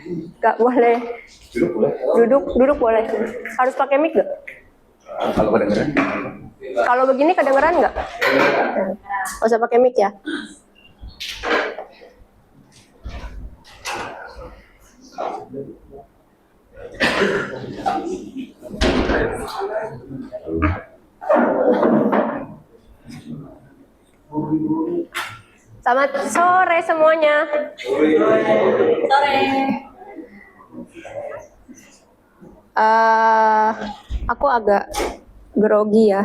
Nggak boleh. Duduk boleh? Duduk boleh. Harus pakai mic nggak? Kalau kedengeran? Kalau begini kedengeran nggak? Nggak usah pakai mic ya. Selamat sore semuanya. Sore. Aku agak grogi ya.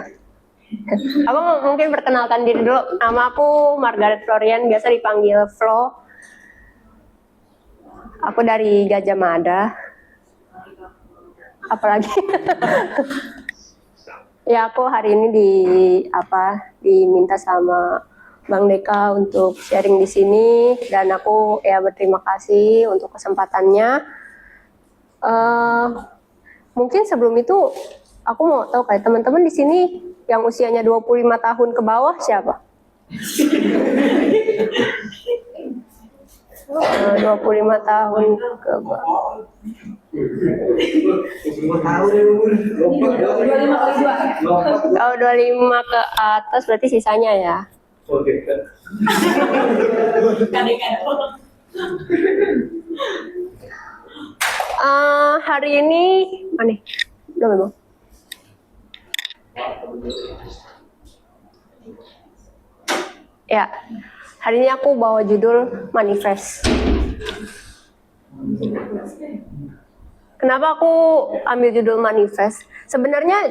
Aku mungkin perkenalkan diri dulu. Nama aku Margaret Florian, biasa dipanggil Flo. Aku dari Gajah Mada. Apalagi? Ya, aku hari ini diminta sama Bang Deka untuk sharing di sini, dan aku ya berterima kasih untuk kesempatannya. Mungkin sebelum itu aku mau tahu kayak teman-teman di sini yang usianya 25 tahun ke bawah siapa? 25 tahun ke bawah. 25 kali 2. Kalau 25 ke atas berarti sisanya ya. Oke. Hari ini mana? Udah memang. Ya, hari ini aku bawa judul manifest. Kenapa aku ambil judul manifest? Sebenarnya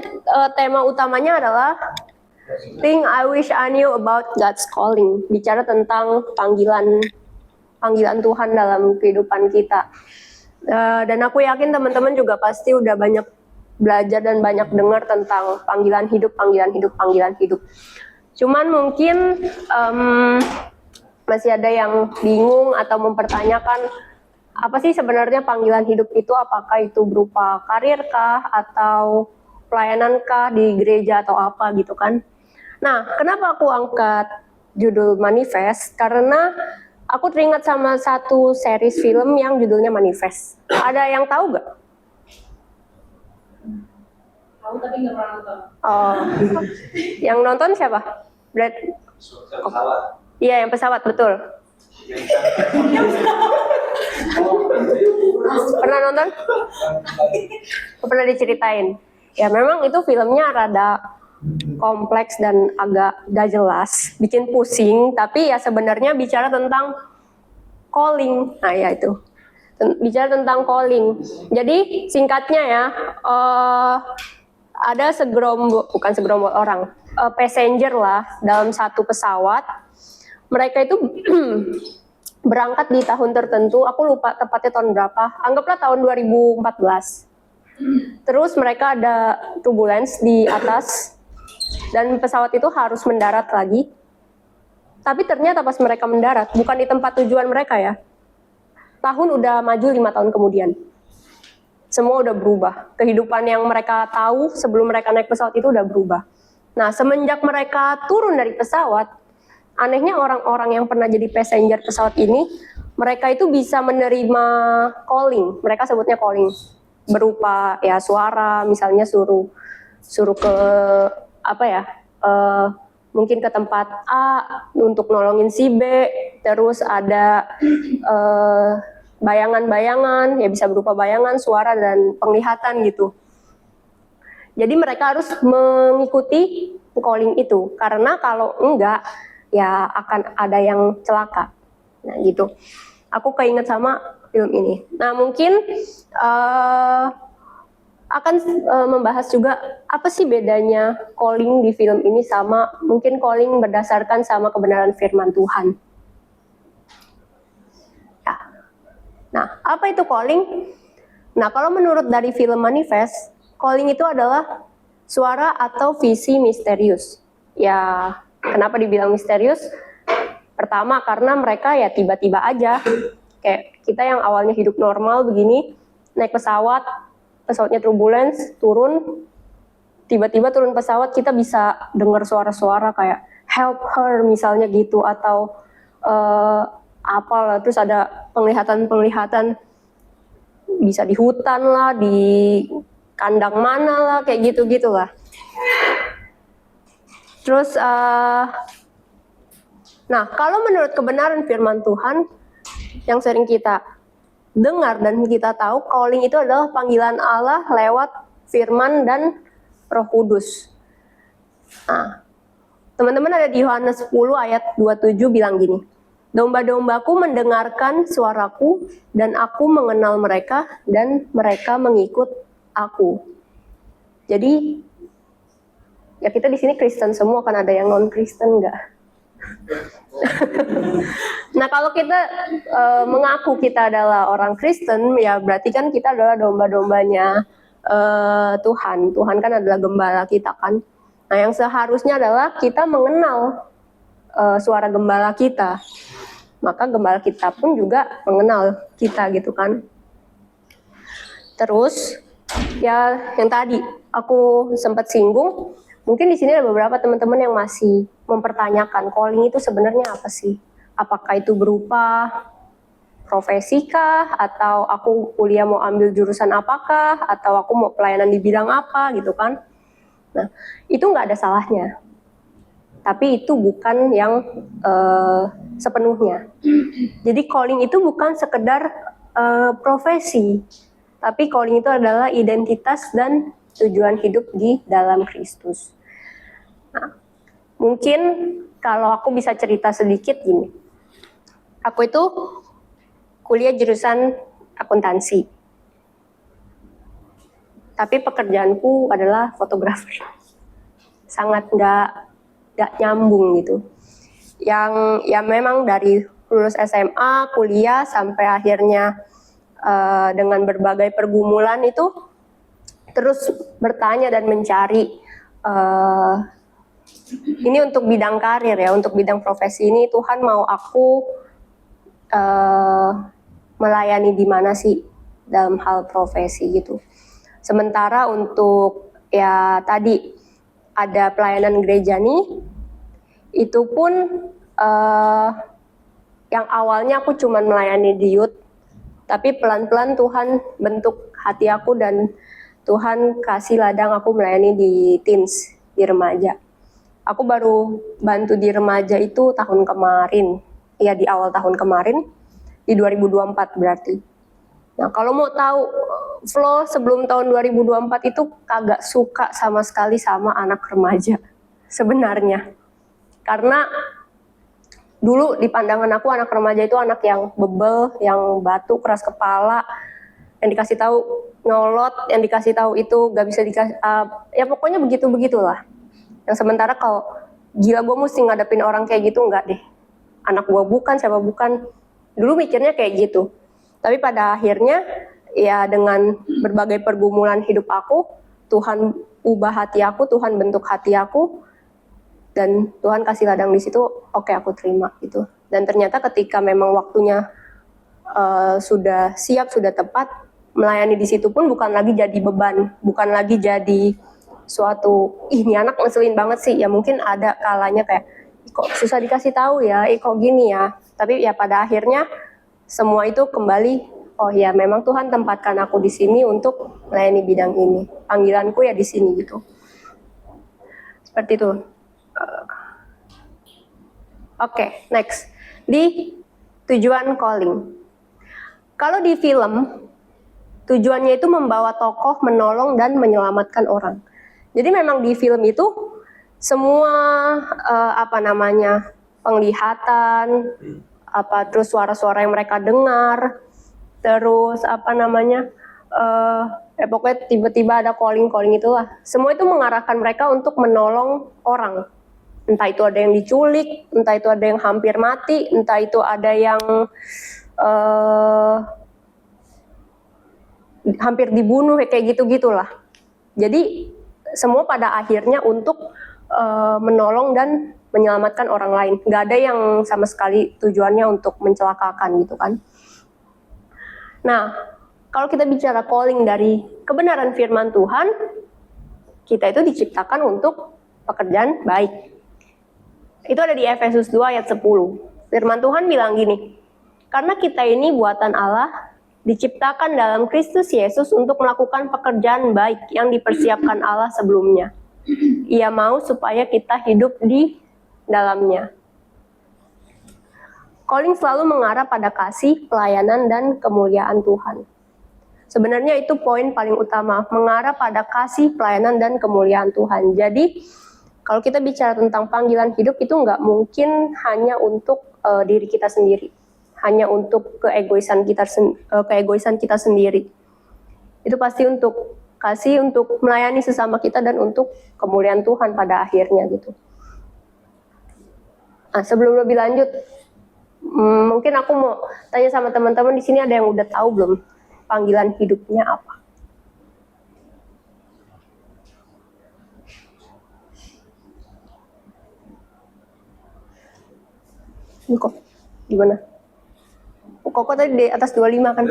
tema utamanya adalah Thing I wish I knew about God's calling. Bicara tentang panggilan Tuhan dalam kehidupan kita. Dan aku yakin teman-teman juga pasti udah banyak belajar dan banyak dengar tentang panggilan hidup. Cuman mungkin masih ada yang bingung atau mempertanyakan apa sih sebenarnya panggilan hidup itu, apakah itu berupa karir kah atau pelayanan kah di gereja atau apa gitu kan. Nah, kenapa aku angkat judul manifest? Karena aku teringat sama satu series film yang judulnya Manifest. Ada yang tahu gak? Tahu tapi nggak pernah nonton. Oh, yang nonton siapa? Iya, yang pesawat, betul. Pernah nonton? Pernah diceritain? Ya memang itu filmnya rada kompleks dan agak gak jelas, bikin pusing, tapi ya sebenarnya bicara tentang calling. Nah ya itu, bicara tentang calling. Jadi singkatnya ya, ada bukan segerombol orang, passenger lah dalam satu pesawat. Mereka itu berangkat di tahun tertentu, aku lupa tepatnya tahun berapa, anggaplah tahun 2014. Terus mereka ada turbulence di atas, dan pesawat itu harus mendarat lagi. Tapi ternyata pas mereka mendarat, bukan di tempat tujuan mereka ya. Tahun udah maju 5 tahun kemudian. Semua udah berubah. Kehidupan yang mereka tahu sebelum mereka naik pesawat itu udah berubah. Nah, semenjak mereka turun dari pesawat, anehnya orang-orang yang pernah jadi passenger pesawat ini, mereka itu bisa menerima calling. Mereka sebutnya calling. Berupa ya suara, misalnya suruh ke mungkin ke tempat A untuk nolongin si B, terus ada bayangan-bayangan, ya bisa berupa bayangan, suara, dan penglihatan gitu. Jadi mereka harus mengikuti calling itu, karena kalau enggak, ya akan ada yang celaka. Nah gitu, aku keinget sama film ini. Nah mungkin akan membahas juga apa sih bedanya calling di film ini sama mungkin calling berdasarkan sama kebenaran firman Tuhan. Ya. Nah, apa itu calling? Nah, kalau menurut dari film Manifest, calling itu adalah suara atau visi misterius. Ya, kenapa dibilang misterius? Pertama, karena mereka ya tiba-tiba aja. Kayak kita yang awalnya hidup normal begini, naik pesawatnya turbulence, turun, tiba-tiba turun pesawat kita bisa dengar suara-suara kayak help her misalnya gitu, atau apalah, terus ada penglihatan bisa di hutan lah, di kandang mana lah, kayak gitu-gitu lah. Terus, nah kalau menurut kebenaran firman Tuhan yang sering kita dengar dan kita tahu, calling itu adalah panggilan Allah lewat firman dan Roh Kudus. Nah, teman-teman ada di Yohanes 10 ayat 27 bilang gini, domba-dombaku mendengarkan suaraku dan aku mengenal mereka dan mereka mengikut aku. Jadi, ya kita di sini Kristen semua, kan ada yang non-Kristen nggak? Nah kalau kita mengaku kita adalah orang Kristen, ya berarti kan kita adalah domba-dombanya Tuhan. Tuhan kan adalah gembala kita kan. Nah yang seharusnya adalah kita mengenal suara gembala kita. Maka gembala kita pun juga mengenal kita gitu kan. Terus ya yang tadi aku sempat singgung, mungkin di sini ada beberapa teman-teman yang masih mempertanyakan calling itu sebenarnya apa sih? Apakah itu berupa profesi kah? Atau aku kuliah mau ambil jurusan apakah? Atau aku mau pelayanan di bidang apa gitu kan? Nah, itu nggak ada salahnya. Tapi itu bukan yang sepenuhnya. Jadi calling itu bukan sekedar profesi. Tapi calling itu adalah identitas dan tujuan hidup di dalam Kristus. Nah, mungkin kalau aku bisa cerita sedikit gini. Aku itu kuliah jurusan akuntansi. Tapi pekerjaanku adalah fotografer. Sangat nggak nyambung gitu. Yang ya memang dari lulus SMA, kuliah sampai akhirnya dengan berbagai pergumulan itu terus bertanya dan mencari ini untuk bidang karir ya, untuk bidang profesi ini Tuhan mau aku melayani di mana sih dalam hal profesi gitu. Sementara untuk ya tadi ada pelayanan gereja nih, itu pun yang awalnya aku cuma melayani di youth, tapi pelan-pelan Tuhan bentuk hati aku dan Tuhan kasih ladang aku melayani di teens, di remaja. Aku baru bantu di remaja itu tahun kemarin, ya di awal tahun kemarin, di 2024 berarti. Nah kalau mau tahu flow sebelum tahun 2024 itu kagak suka sama sekali sama anak remaja sebenarnya. Karena dulu di pandangan aku anak remaja itu anak yang bebel, yang batu, keras kepala, yang dikasih tahu nyolot, yang dikasih tahu itu gak bisa dikasih, ya pokoknya begitu-begitulah. Yang sementara kalau gila gue mesti ngadepin orang kayak gitu, enggak deh. Anak gue bukan, siapa bukan. Dulu mikirnya kayak gitu. Tapi pada akhirnya ya dengan berbagai pergumulan hidup aku, Tuhan ubah hati aku, Tuhan bentuk hati aku, dan Tuhan kasih ladang di situ, oke, aku terima gitu. Dan ternyata ketika memang waktunya sudah siap, sudah tepat, melayani di situ pun bukan lagi jadi beban, bukan lagi jadi suatu, ini anak ngeselin banget sih, ya mungkin ada kalanya kayak, kok susah dikasih tahu ya, kok gini ya. Tapi ya pada akhirnya semua itu kembali, oh ya memang Tuhan tempatkan aku di sini untuk melayani bidang ini. Panggilanku ya di sini gitu. Seperti itu. Oke, next. Di tujuan calling. Kalau di film, tujuannya itu membawa tokoh menolong dan menyelamatkan orang. Jadi memang di film itu semua penglihatan, terus suara-suara yang mereka dengar, terus pokoknya tiba-tiba ada calling itulah. Semua itu mengarahkan mereka untuk menolong orang. Entah itu ada yang diculik, entah itu ada yang hampir mati, entah itu ada yang hampir dibunuh, kayak gitu-gitulah. Jadi semua pada akhirnya untuk menolong dan menyelamatkan orang lain. Gak ada yang sama sekali tujuannya untuk mencelakakan gitu kan. Nah, kalau kita bicara calling dari kebenaran firman Tuhan, kita itu diciptakan untuk pekerjaan baik. Itu ada di Efesus 2 ayat 10. Firman Tuhan bilang gini, karena kita ini buatan Allah, diciptakan dalam Kristus Yesus untuk melakukan pekerjaan baik yang dipersiapkan Allah sebelumnya. Ia mau supaya kita hidup di dalamnya. Calling selalu mengarah pada kasih, pelayanan, dan kemuliaan Tuhan. Sebenarnya itu poin paling utama, mengarah pada kasih, pelayanan, dan kemuliaan Tuhan. Jadi, kalau kita bicara tentang panggilan hidup itu nggak mungkin hanya untuk diri kita sendiri, hanya untuk keegoisan kita sendiri. Itu pasti untuk kasih, untuk melayani sesama kita, dan untuk kemuliaan Tuhan pada akhirnya gitu. Nah, sebelum lebih lanjut, mungkin aku mau tanya sama teman-teman di sini, ada yang udah tahu belum panggilan hidupnya apa? Ini kok gimana? Kok tadi di atas 25 kan?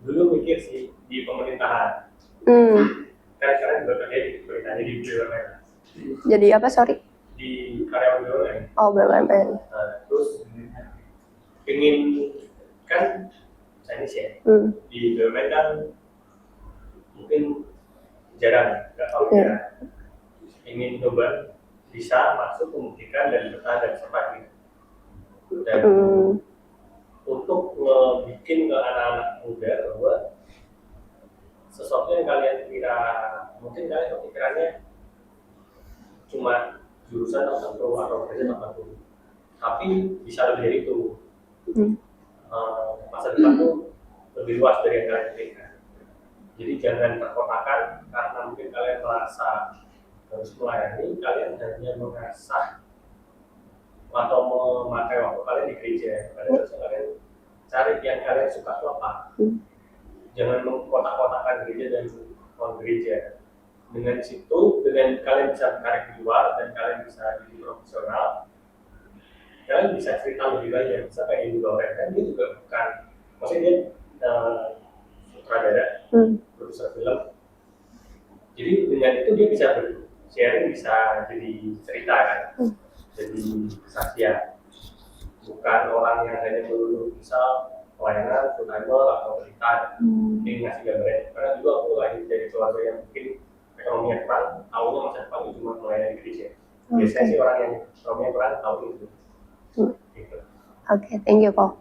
Dulu mikir sih di pemerintahan. Karena juga kerja di pemerintahan di BUMN. Jadi apa, sorry? Di karyawan BUMN. Oh, BUMN. Nah, terus pengen kan Chinese ya. Di BUMN kan mungkin jarang, nggak tahu jarang. Ingin coba bisa masuk membuktikan dan bertahan dan survive. Dan untuk bikin ke anak-anak muda bahwa sesuatu yang kalian kira, mungkin kalian kepikirannya cuma jurusan tertentu atau kerja tertentu, tapi bisa lebih dari itu. Masa depan tuh lebih luas dari yang kalian pikirkan. Jadi jangan terkotakan karena mungkin kalian merasa harus melayani, kalian hanya mengasah atau memakai waktu kalian di gereja. Kalian cari yang kalian suka itu apa. Jangan mengkotak-kotakan gereja dan non gereja. Dengan situ, dengan kalian bisa berkarya di luar dan kalian bisa jadi profesional, kalian bisa cerita lebih banyak. Bisa kayak Ibu Loren kan, dia juga bukan, maksudnya dia sutradara, produser film. Jadi dengan itu dia bisa sharing, bisa jadi cerita kan, jadi kesaksian. Bukan orang yang hanya melulu misal pelayanan, full-timer atau berita. Ini ngasih gambarnya. Karena juga aku lahir dari keluarga yang mungkin ekonominya kurang, tahunya masa depan cuma melayani gereja. Biasanya sih orang yang ekonominya kurang tahu itu. Gitu. Oke, thank you, Ko.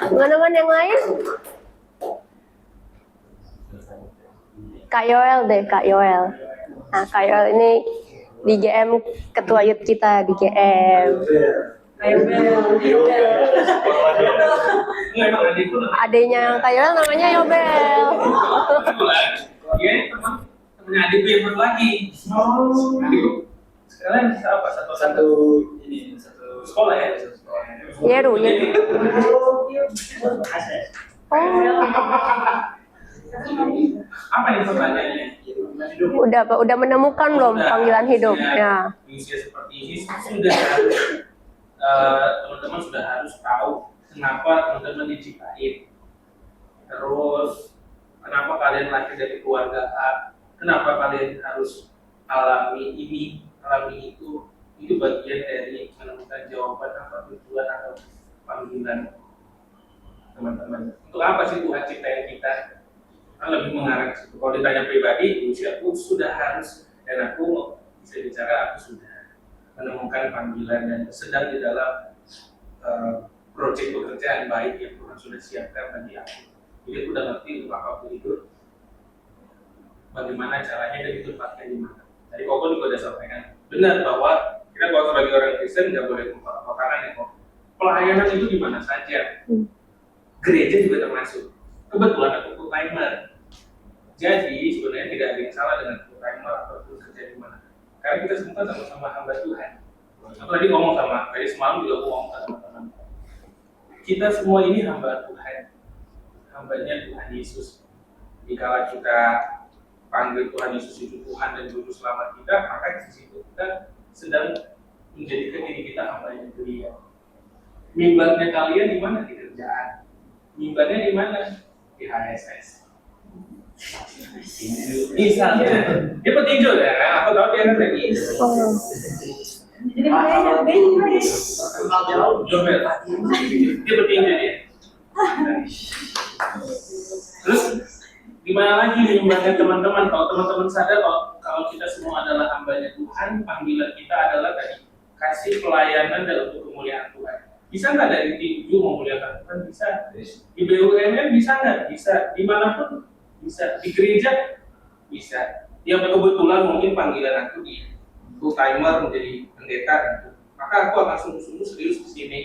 Teman-teman yang lain? Kak Yoel deh, Kak Yoel. Nah, Kak Yoel ini di GM, ketua youth kita di GM. Adanya Kak Yoel namanya Yobel. Iya, temannya adikku yang baru lagi. Adikku sekarang apa? Satu sekolah ya? Yeru. Apa nih pertanyaannya? Udah menemukan belum panggilan hidup? Ya. Di usia seperti ini sudah teman-teman sudah harus tahu kenapa teman-teman diciptain. Terus kenapa kalian lahir dari keluarga A? Kenapa kalian harus alami ini, alami itu? Itu bagian dari menemukan jawaban apa tujuan atau panggilan teman-teman. Untuk apa sih Tuhan ciptain kita? Kan lebih mengarah ke situ. Kalau ditanya pribadi, usiaku sudah harus, dan aku bisa bicara aku sudah menemukan panggilan dan sedang di dalam proyek pekerjaan baik yang Tuhan sudah siapkan bagi aku. Jadi aku udah ngerti untuk apa aku hidup, bagaimana caranya dan ditempatkan di mana. Tadi Koko juga udah sampaikan benar bahwa kita kalau sebagai orang Kristen nggak boleh mengkotak-kotakan ya kok. Pelayanan itu di mana saja. Gereja juga termasuk. Kebetulan aku full timer. Jadi sebenarnya tidak ada yang salah dengan full timer ataupun kerja di mana. Karena kita semua sama-sama hamba Tuhan. Aku tadi ngomong sama, tadi semalam juga aku ngomong sama teman-teman. Kita semua ini hamba Tuhan. Hambanya Tuhan Yesus. Jika kita panggil Tuhan Yesus itu Tuhan dan Juru Selamat kita, maka di situ kita sedang menjadikan diri kita hambanya Dia. Mimbarnya kalian di mana? Di kerjaan. Mimbarnya di mana? Di HSS. Misalnya, dia petinju ya, aku tahu dia kan lagi. Oh. Jadi makanya beda. Jomel. Dia petinju dia. Terus gimana lagi nih imbangnya teman-teman? Kalau teman-teman sadar kalau kita semua adalah hambanya Tuhan, panggilan kita adalah tadi kasih pelayanan dan untuk kemuliaan Tuhan. Bisa nggak dari tinju memuliakan Tuhan? Bisa. Di BUMN bisa nggak? Bisa. Dimanapun bisa. Di gereja bisa. Yang kebetulan mungkin panggilan aku di full timer menjadi pendeta gitu. Maka aku akan sungguh-sungguh serius di sini.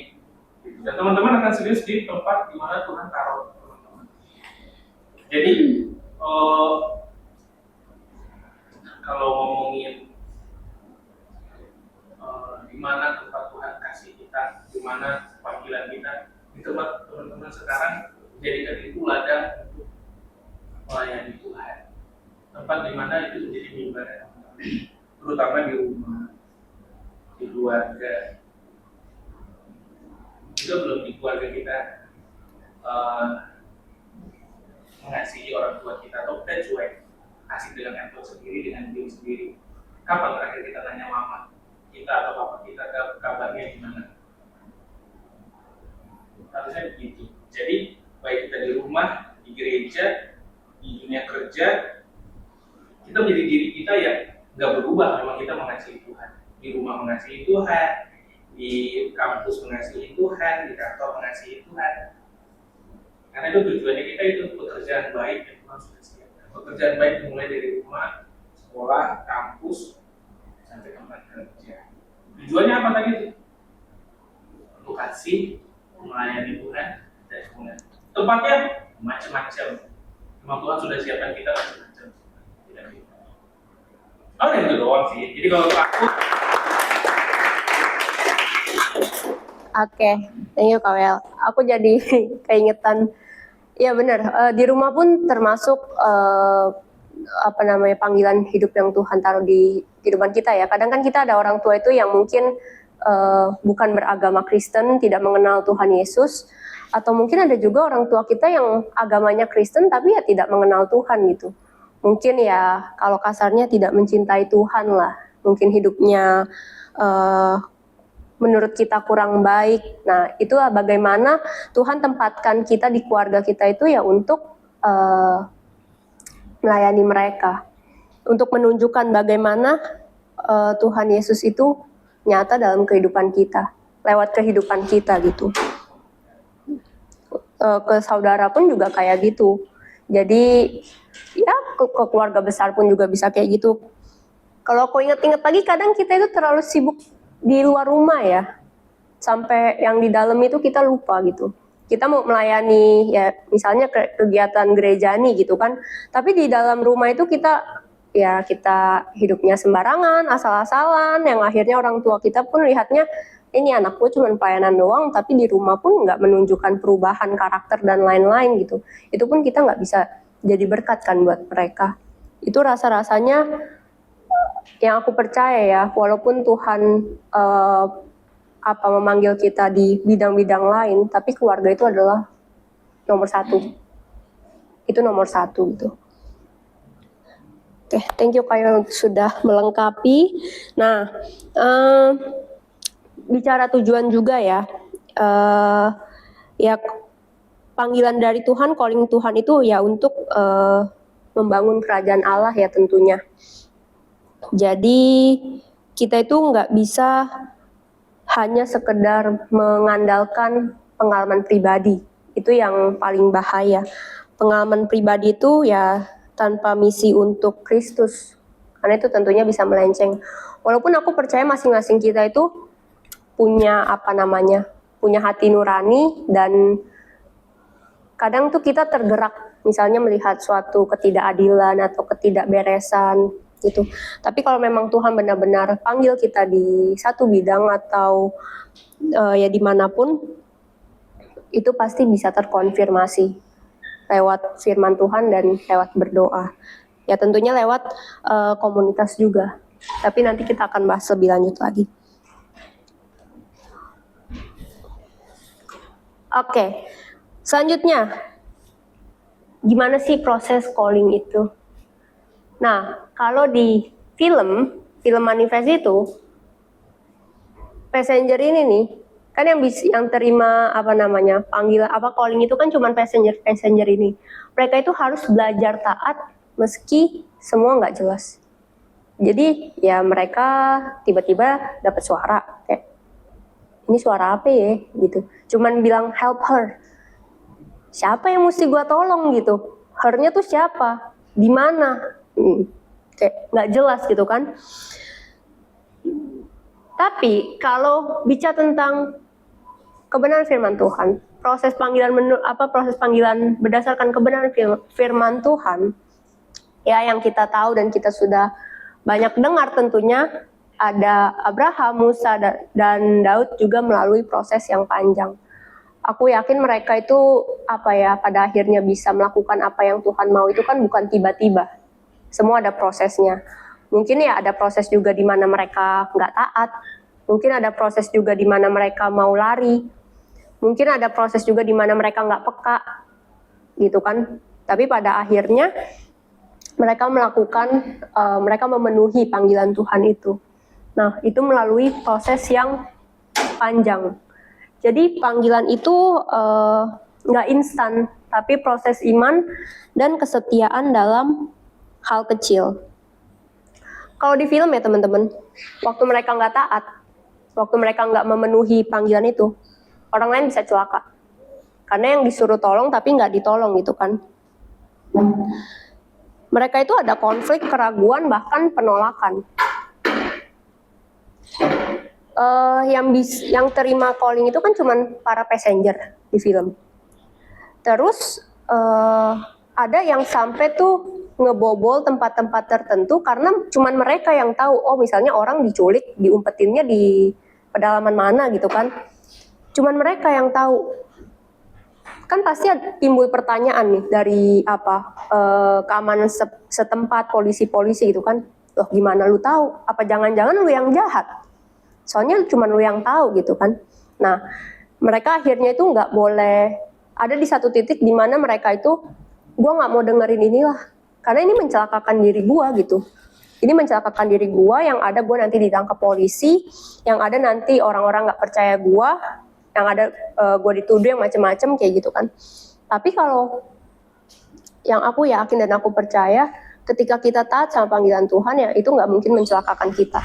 Dan teman-teman akan serius di tempat di mana Tuhan taruh teman-teman. Jadi kalau ngomongin di mana tempat Tuhan kasih kita, di mana panggilan kita, di tempat teman-teman sekarang jadikan itu ladang untuk melayani Tuhan. Tempat di mana itu menjadi mimbar, terutama di rumah, di keluarga. Juga belum di keluarga kita mengasihi orang tua kita atau kita cuek, kasih dengan handphone sendiri, dengan diri sendiri. Kapan terakhir kita tanya mama kita atau papa kita kabarnya gimana? Harusnya begitu. Jadi baik kita di rumah, di gereja, di dunia kerja, kita menjadi diri kita yang nggak berubah. Memang kita mengasihi Tuhan. Di rumah mengasihi Tuhan, di kampus mengasihi Tuhan, di kantor mengasihi Tuhan. Karena itu tujuannya kita itu pekerjaan baik yang Tuhan sudah siapkan. Pekerjaan baik dimulai dari rumah, sekolah, kampus, sampai tempat kerja. Tujuannya apa tadi? Untuk kasih, melayani Tuhan, dan kemudian tempatnya macam-macam. Memang Tuhan sudah siapkan kita macam-macam. Tidak gitu. Oh, itu doang sih. Jadi kalau aku Oke, thank you Kak Wel. Aku jadi keingetan. Ya benar, di rumah pun termasuk panggilan hidup yang Tuhan taruh di kehidupan kita ya. Kadang kan kita ada orang tua itu yang mungkin bukan beragama Kristen, tidak mengenal Tuhan Yesus, atau mungkin ada juga orang tua kita yang agamanya Kristen tapi ya tidak mengenal Tuhan gitu. Mungkin ya kalau kasarnya tidak mencintai Tuhan lah. Mungkin hidupnya menurut kita kurang baik. Nah, itulah bagaimana Tuhan tempatkan kita di keluarga kita itu ya untuk melayani mereka. Untuk menunjukkan bagaimana Tuhan Yesus itu nyata dalam kehidupan kita, lewat kehidupan kita gitu. Ke saudara pun juga kayak gitu. Jadi ya ke keluarga besar pun juga bisa kayak gitu. Kalau aku inget-inget lagi, kadang kita itu terlalu sibuk di luar rumah ya, sampai yang di dalam itu kita lupa gitu. Kita mau melayani ya misalnya kegiatan gerejani gitu kan, tapi di dalam rumah itu kita hidupnya sembarangan, asal-asalan, yang akhirnya orang tua kita pun lihatnya ini anak gue cuma pelayanan doang, tapi di rumah pun nggak menunjukkan perubahan karakter dan lain-lain gitu. Itu pun kita nggak bisa jadi berkat kan buat mereka. Itu rasa-rasanya yang aku percaya ya, walaupun Tuhan memanggil kita di bidang-bidang lain, tapi keluarga itu adalah nomor satu. Itu nomor satu gitu. Oke, thank you Kak sudah melengkapi. Nah, bicara tujuan juga ya, ya panggilan dari Tuhan, calling Tuhan itu ya untuk membangun kerajaan Allah ya tentunya. Jadi kita itu nggak bisa hanya sekedar mengandalkan pengalaman pribadi. Itu yang paling bahaya. Pengalaman pribadi itu ya tanpa misi untuk Kristus. Karena itu tentunya bisa melenceng. Walaupun aku percaya masing-masing kita itu punya punya hati nurani, dan kadang tuh kita tergerak misalnya melihat suatu ketidakadilan atau ketidakberesan gitu. Tapi kalau memang Tuhan benar-benar panggil kita di satu bidang atau ya dimanapun, itu pasti bisa terkonfirmasi lewat firman Tuhan dan lewat berdoa. Ya tentunya lewat komunitas juga. Tapi nanti kita akan bahas lebih lanjut lagi. Oke, selanjutnya gimana sih proses calling itu. Nah, kalau di film Manifest itu, passenger ini nih, kan yang terima panggilan calling itu kan cuma passenger ini. Mereka itu harus belajar taat meski semua nggak jelas. Jadi ya mereka tiba-tiba dapat suara kayak, ini suara apa ya gitu. Cuman bilang help her. Siapa yang mesti gua tolong gitu? Her-nya tuh siapa? Di mana? Kayak nggak jelas gitu kan. Tapi kalau bicara tentang kebenaran firman Tuhan, proses panggilan berdasarkan kebenaran firman Tuhan, ya yang kita tahu dan kita sudah banyak dengar tentunya, ada Abraham, Musa, dan Daud juga melalui proses yang panjang. Aku yakin mereka itu pada akhirnya bisa melakukan apa yang Tuhan mau itu kan bukan tiba-tiba. Semua ada prosesnya. Mungkin ya ada proses juga di mana mereka nggak taat. Mungkin ada proses juga di mana mereka mau lari. Mungkin ada proses juga di mana mereka nggak peka, gitu kan. Tapi pada akhirnya mereka mereka memenuhi panggilan Tuhan itu. Nah, itu melalui proses yang panjang. Jadi panggilan itu nggak instan, tapi proses iman dan kesetiaan dalam hal kecil. Kalau di film ya teman-teman, waktu mereka nggak taat, waktu mereka nggak memenuhi panggilan itu, orang lain bisa celaka. Karena yang disuruh tolong tapi nggak ditolong gitu kan. Mereka itu ada konflik, keraguan, bahkan penolakan. Yang terima calling itu kan cuma para passenger di film. Terus ada yang sampai tuh ngebobol tempat-tempat tertentu karena cuma mereka yang tahu. Oh misalnya orang diculik, diumpetinnya di pedalaman mana gitu kan. Cuman mereka yang tahu. Kan pasti timbul pertanyaan nih dari keamanan setempat, polisi-polisi gitu kan. Loh gimana lu tahu? Apa jangan-jangan lu yang jahat? Soalnya cuma lu yang tahu gitu kan. Nah, mereka akhirnya itu nggak boleh ada di satu titik di mana mereka itu, gua nggak mau dengerin inilah, karena ini mencelakakan diri gua gitu. Ini mencelakakan diri gua, yang ada gua nanti ditangkap polisi, yang ada nanti orang-orang nggak percaya gua, yang ada gua dituduh yang macam-macam kayak gitu kan. Tapi kalau yang aku yakin dan aku percaya, ketika kita taat sama panggilan Tuhan ya itu nggak mungkin mencelakakan kita.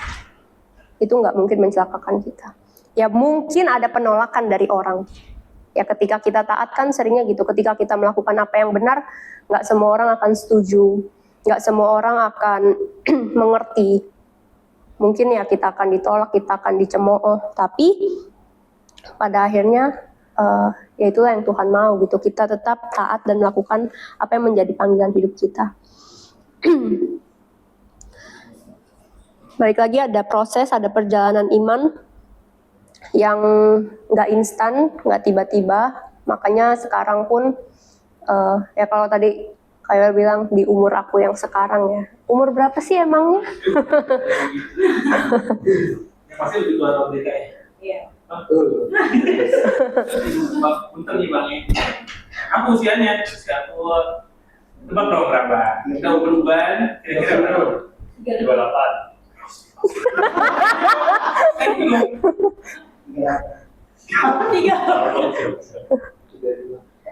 Itu nggak mungkin mencelakakan kita. Ya mungkin ada penolakan dari orang. Ya ketika kita taat kan seringnya gitu. Ketika kita melakukan apa yang benar, nggak semua orang akan setuju. Nggak semua orang akan mengerti. Mungkin ya kita akan ditolak, kita akan dicemooh. Tapi pada akhirnya ya itulah yang Tuhan mau gitu. Kita tetap taat dan melakukan apa yang menjadi panggilan hidup kita. Balik lagi ada proses, ada perjalanan iman yang nggak instan, nggak tiba-tiba. Makanya sekarang pun ya kalau tadi kayak bilang di umur aku yang sekarang ya. Umur berapa sih emangnya? Pasti lebih tua dari mereka ya. Iya. Bentar nih bang ya. Aku usia aku tebak dong berapa? Kita uban kira-kira berapa? 28.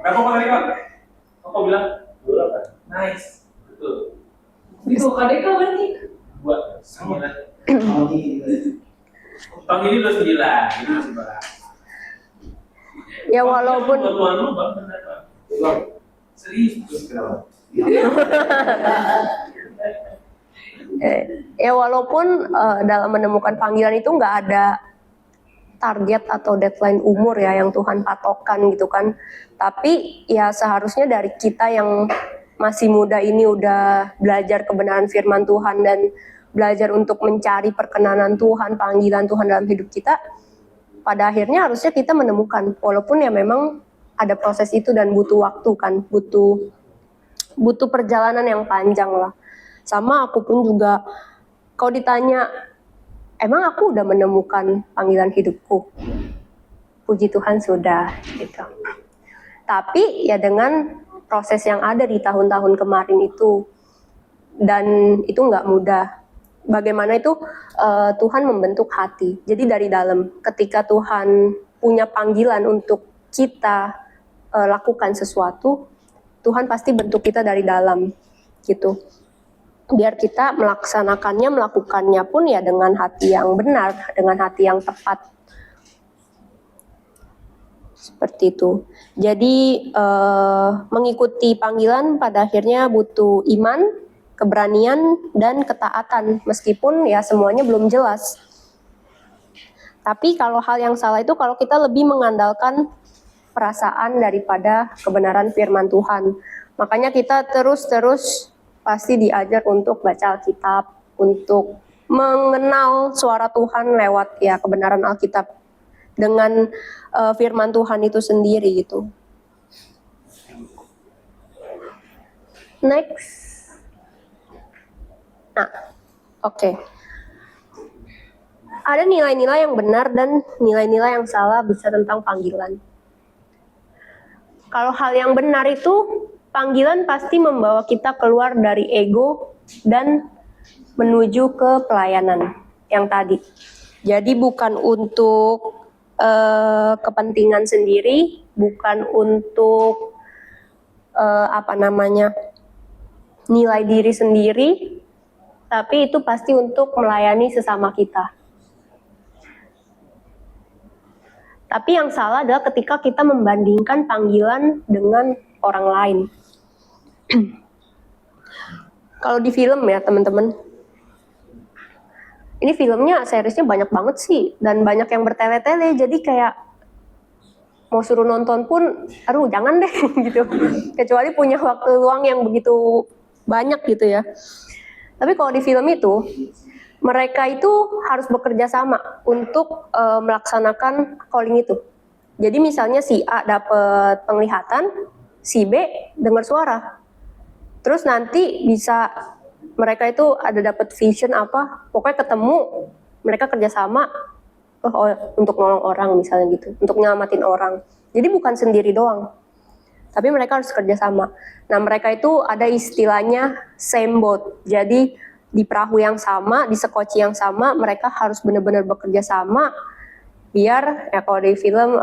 Berapa kok tadi Pak? Kok bilang? 28. Nice. Betul. Bisa kadek kau berarti? 9. Tahun ini udah 9. Ini masih berat. Ya walaupun Tuan lu bang benar bang. Serius. ya walaupun dalam menemukan panggilan itu nggak ada target atau deadline umur ya yang Tuhan patokkan gitu kan. Tapi ya seharusnya dari kita yang masih muda ini udah belajar kebenaran firman Tuhan dan belajar untuk mencari perkenanan Tuhan, panggilan Tuhan dalam hidup kita, pada akhirnya harusnya kita menemukan, walaupun ya memang ada proses itu dan butuh waktu kan, butuh perjalanan yang panjang lah. Sama aku pun juga, kalau ditanya, emang aku udah menemukan panggilan hidupku? Puji Tuhan sudah, gitu. Tapi ya dengan proses yang ada di tahun-tahun kemarin itu, dan itu nggak mudah. Bagaimana itu Tuhan membentuk hati. Jadi dari dalam, ketika Tuhan punya panggilan untuk kita lakukan sesuatu, Tuhan pasti bentuk kita dari dalam, gitu. Biar kita melaksanakannya, melakukannya pun ya dengan hati yang benar, dengan hati yang tepat. Seperti itu. Jadi mengikuti panggilan pada akhirnya butuh iman, keberanian, dan ketaatan. Meskipun ya semuanya belum jelas. Tapi kalau hal yang salah itu kalau kita lebih mengandalkan perasaan daripada kebenaran firman Tuhan. Makanya kita terus pasti diajar untuk baca Alkitab, untuk mengenal suara Tuhan lewat ya kebenaran Alkitab dengan firman Tuhan itu sendiri gitu. Next. Nah, oke. Ada nilai-nilai yang benar dan nilai-nilai yang salah bisa tentang panggilan. Kalau hal yang benar itu, panggilan pasti membawa kita keluar dari ego dan menuju ke pelayanan yang tadi. Jadi bukan untuk kepentingan sendiri, bukan untuk nilai diri sendiri, tapi itu pasti untuk melayani sesama kita. Tapi yang salah adalah ketika kita membandingkan panggilan dengan orang lain. Kalau di film ya teman-teman, ini filmnya, seriesnya banyak banget sih, dan banyak yang bertele-tele, jadi kayak mau suruh nonton pun, aduh jangan deh gitu. Kecuali punya waktu luang yang begitu banyak gitu ya. Tapi kalau di film itu, mereka itu harus bekerja sama untuk melaksanakan calling itu. Jadi misalnya si A dapat penglihatan, si B dengar suara. Terus nanti bisa mereka itu ada dapat vision apa, pokoknya ketemu, mereka kerjasama untuk nolong orang misalnya gitu, untuk nyelamatin orang. Jadi bukan sendiri doang, tapi mereka harus kerjasama. Nah mereka itu ada istilahnya same boat. Jadi di perahu yang sama, di sekoci yang sama, mereka harus benar-benar bekerja sama, biar ya kalau di film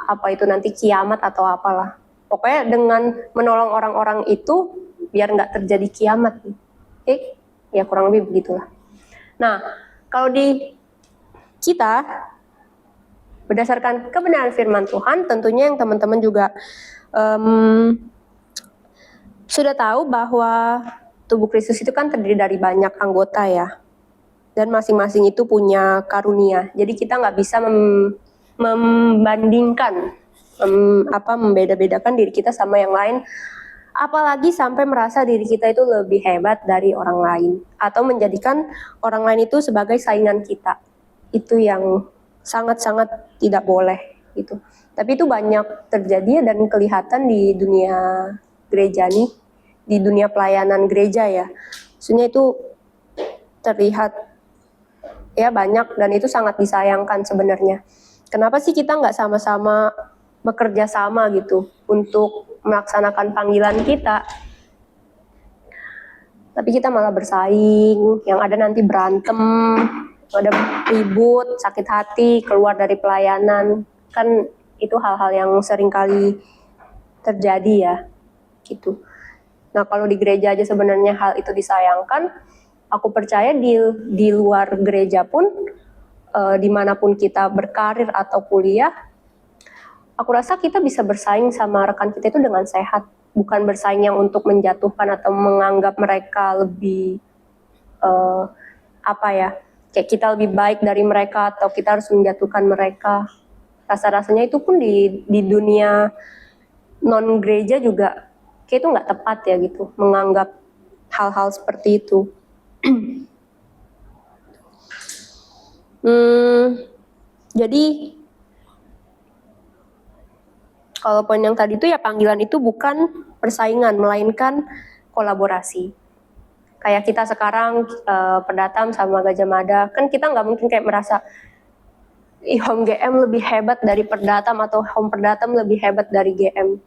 apa itu nanti kiamat atau apalah. Pokoknya dengan menolong orang-orang itu biar nggak terjadi kiamat. Oke? Ya kurang lebih begitulah. Nah, kalau di kita berdasarkan kebenaran firman Tuhan, tentunya yang teman-teman juga sudah tahu bahwa tubuh Kristus itu kan terdiri dari banyak anggota ya. Dan masing-masing itu punya karunia. Jadi kita nggak bisa membandingkan, membeda-bedakan diri kita sama yang lain. Apalagi sampai merasa diri kita itu lebih hebat dari orang lain. Atau menjadikan orang lain itu sebagai saingan kita. Itu yang sangat-sangat tidak boleh gitu. Tapi itu banyak terjadi dan kelihatan di dunia gereja nih, di dunia pelayanan gereja ya. Maksudnya itu terlihat ya banyak dan itu sangat disayangkan sebenarnya. Kenapa sih kita nggak sama-sama bekerja sama gitu untuk melaksanakan panggilan kita? Tapi kita malah bersaing, yang ada nanti berantem, ada ribut, sakit hati, keluar dari pelayanan. Kan itu hal-hal yang sering kali terjadi ya, gitu. Nah kalau di gereja aja sebenarnya hal itu disayangkan, aku percaya di luar gereja pun, dimanapun kita berkarir atau kuliah, aku rasa kita bisa bersaing sama rekan kita itu dengan sehat. Bukan bersaing yang untuk menjatuhkan atau menganggap mereka lebih, kayak kita lebih baik dari mereka atau kita harus menjatuhkan mereka. Rasa-rasanya itu pun di dunia non gereja juga kayak itu nggak tepat ya gitu, menganggap hal-hal seperti itu. Jadi kalau poin yang tadi itu ya panggilan itu bukan persaingan, melainkan kolaborasi. Kayak kita sekarang Perdatam sama Gajah Mada, kan kita nggak mungkin kayak merasa Home GM lebih hebat dari Perdatam atau Home Perdatam lebih hebat dari GM.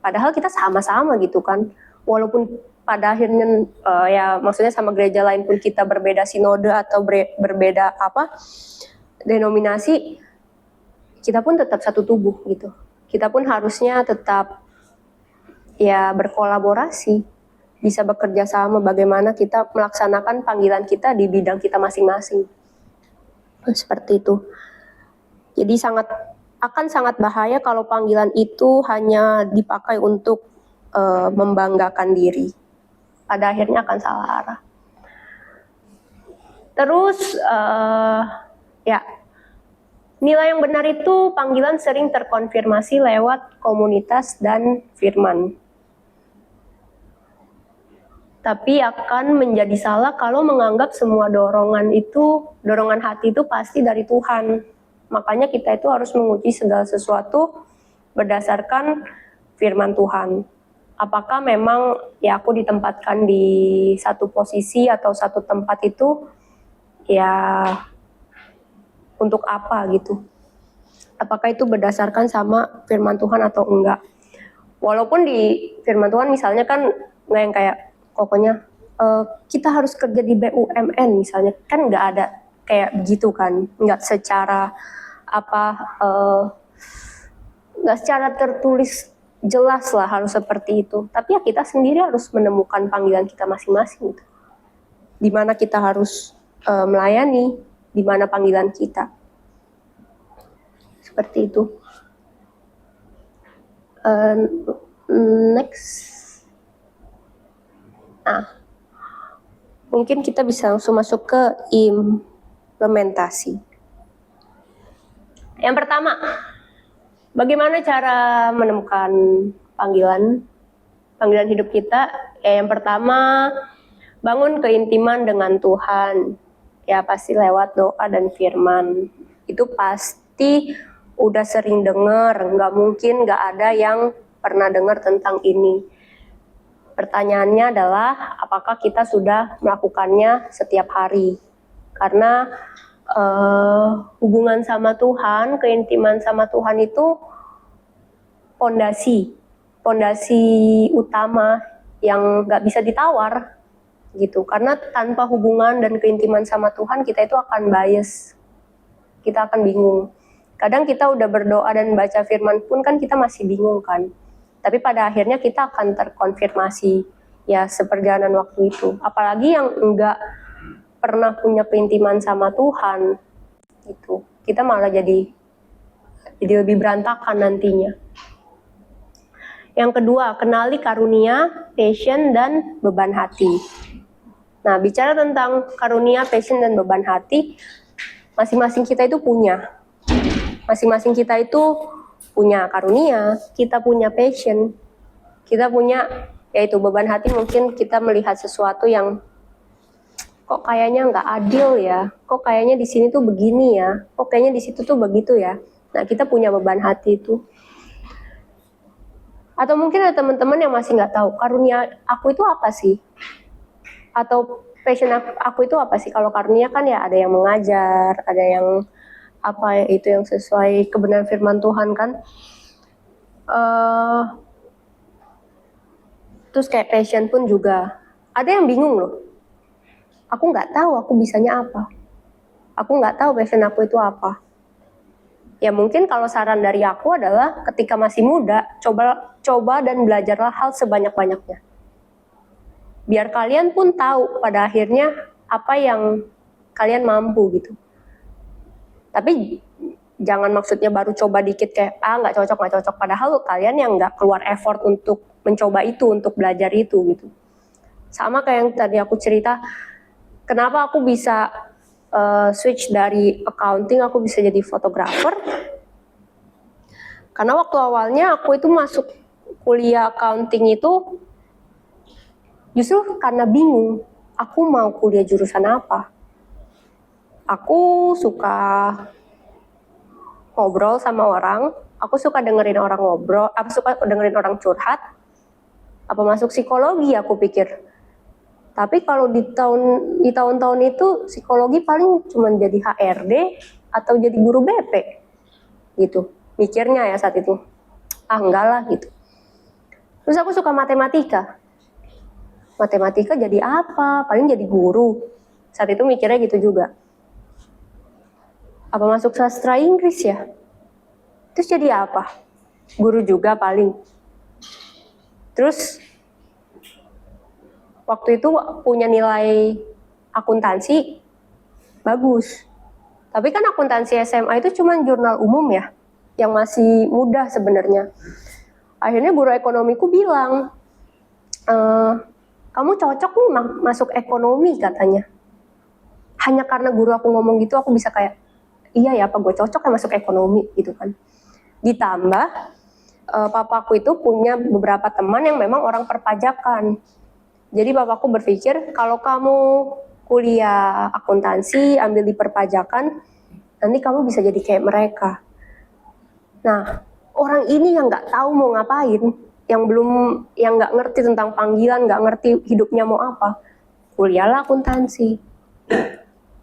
Padahal kita sama-sama gitu kan. Walaupun pada akhirnya ya maksudnya sama gereja lain pun kita berbeda sinode atau berbeda denominasi, kita pun tetap satu tubuh gitu. Kita pun harusnya tetap ya berkolaborasi, bisa bekerja sama bagaimana kita melaksanakan panggilan kita di bidang kita masing-masing. Seperti itu. Jadi akan sangat bahaya kalau panggilan itu hanya dipakai untuk membanggakan diri. Pada akhirnya akan salah arah. Terus ya, nilai yang benar itu panggilan sering terkonfirmasi lewat komunitas dan firman. Tapi akan menjadi salah kalau menganggap semua dorongan hati itu pasti dari Tuhan. Makanya kita itu harus menguji segala sesuatu berdasarkan firman Tuhan. Apakah memang ya aku ditempatkan di satu posisi atau satu tempat itu ya untuk apa gitu. Apakah itu berdasarkan sama firman Tuhan atau enggak. Walaupun di firman Tuhan misalnya kan nggak yang kayak pokoknya kita harus kerja di BUMN misalnya, kan nggak ada kayak begitu kan, nggak secara nggak secara tertulis jelas lah harus seperti itu. Tapi ya kita sendiri harus menemukan panggilan kita masing-masing gitu. Di mana kita harus melayani, di mana panggilan kita. Seperti itu. Next. Nah, mungkin kita bisa langsung masuk ke implementasi. Yang pertama, bagaimana cara menemukan panggilan hidup kita? Ya, yang pertama, bangun keintiman dengan Tuhan. Ya, pasti lewat doa dan firman. Itu pasti udah sering dengar, nggak mungkin nggak ada yang pernah dengar tentang ini. Pertanyaannya adalah apakah kita sudah melakukannya setiap hari? Karena hubungan sama Tuhan, keintiman sama Tuhan itu pondasi utama yang nggak bisa ditawar gitu. Karena tanpa hubungan dan keintiman sama Tuhan kita itu akan bias, kita akan bingung. Kadang kita udah berdoa dan baca firman pun kan kita masih bingung kan. Tapi pada akhirnya kita akan terkonfirmasi ya seperjalanan waktu itu. Apalagi yang enggak pernah punya keintiman sama Tuhan gitu. Kita malah jadi lebih berantakan nantinya. Yang kedua, kenali karunia, passion, dan beban hati. Nah, bicara tentang karunia, passion, dan beban hati, masing-masing kita itu punya. Masing-masing kita itu punya karunia, kita punya passion, kita punya yaitu beban hati. Mungkin kita melihat sesuatu yang kok kayaknya nggak adil ya, kok kayaknya di sini tuh begini ya, kok kayaknya di situ tuh begitu ya. Nah, kita punya beban hati itu. Atau mungkin ada teman-teman yang masih nggak tahu karunia aku itu apa sih, atau passion aku itu apa sih. Kalau karunia kan ya ada yang mengajar, ada yang apa itu yang sesuai kebenaran firman Tuhan kan. Terus kayak passion pun juga ada yang bingung loh. Aku nggak tahu aku bisanya apa. Aku nggak tahu passion aku itu apa. Ya mungkin kalau saran dari aku adalah ketika masih muda, coba dan belajarlah hal sebanyak-banyaknya. Biar kalian pun tahu pada akhirnya apa yang kalian mampu gitu. Tapi jangan maksudnya baru coba dikit kayak nggak cocok. Padahal kalian yang nggak keluar effort untuk mencoba itu, untuk belajar itu gitu. Sama kayak yang tadi aku cerita, kenapa aku bisa switch dari accounting, aku bisa jadi fotografer. Karena waktu awalnya aku itu masuk kuliah accounting itu justru karena bingung, aku mau kuliah jurusan apa. Aku suka ngobrol sama orang, aku suka dengerin orang ngobrol, aku suka dengerin orang curhat. Apa masuk psikologi aku pikir. Tapi kalau di tahun-tahun itu psikologi paling cuma jadi HRD atau jadi guru BP gitu. Mikirnya ya saat itu. Enggak lah gitu. Terus aku suka matematika. Matematika jadi apa? Paling jadi guru. Saat itu mikirnya gitu juga. Apa masuk sastra Inggris ya? Terus jadi apa? Guru juga paling. Terus waktu itu punya nilai akuntansi bagus. Tapi kan akuntansi SMA itu cuma jurnal umum ya, yang masih mudah sebenarnya. Akhirnya guru ekonomiku bilang, kamu cocok nih masuk ekonomi katanya. Hanya karena guru aku ngomong gitu, aku bisa kayak, iya ya, apa gue cocok ya masuk ekonomi gitu kan. Ditambah papaku itu punya beberapa teman yang memang orang perpajakan. Jadi papaku berpikir kalau kamu kuliah akuntansi, ambil di perpajakan, nanti kamu bisa jadi kayak mereka. Nah, orang ini yang nggak tahu mau ngapain, yang nggak ngerti tentang panggilan, nggak ngerti hidupnya mau apa, kuliahlah akuntansi.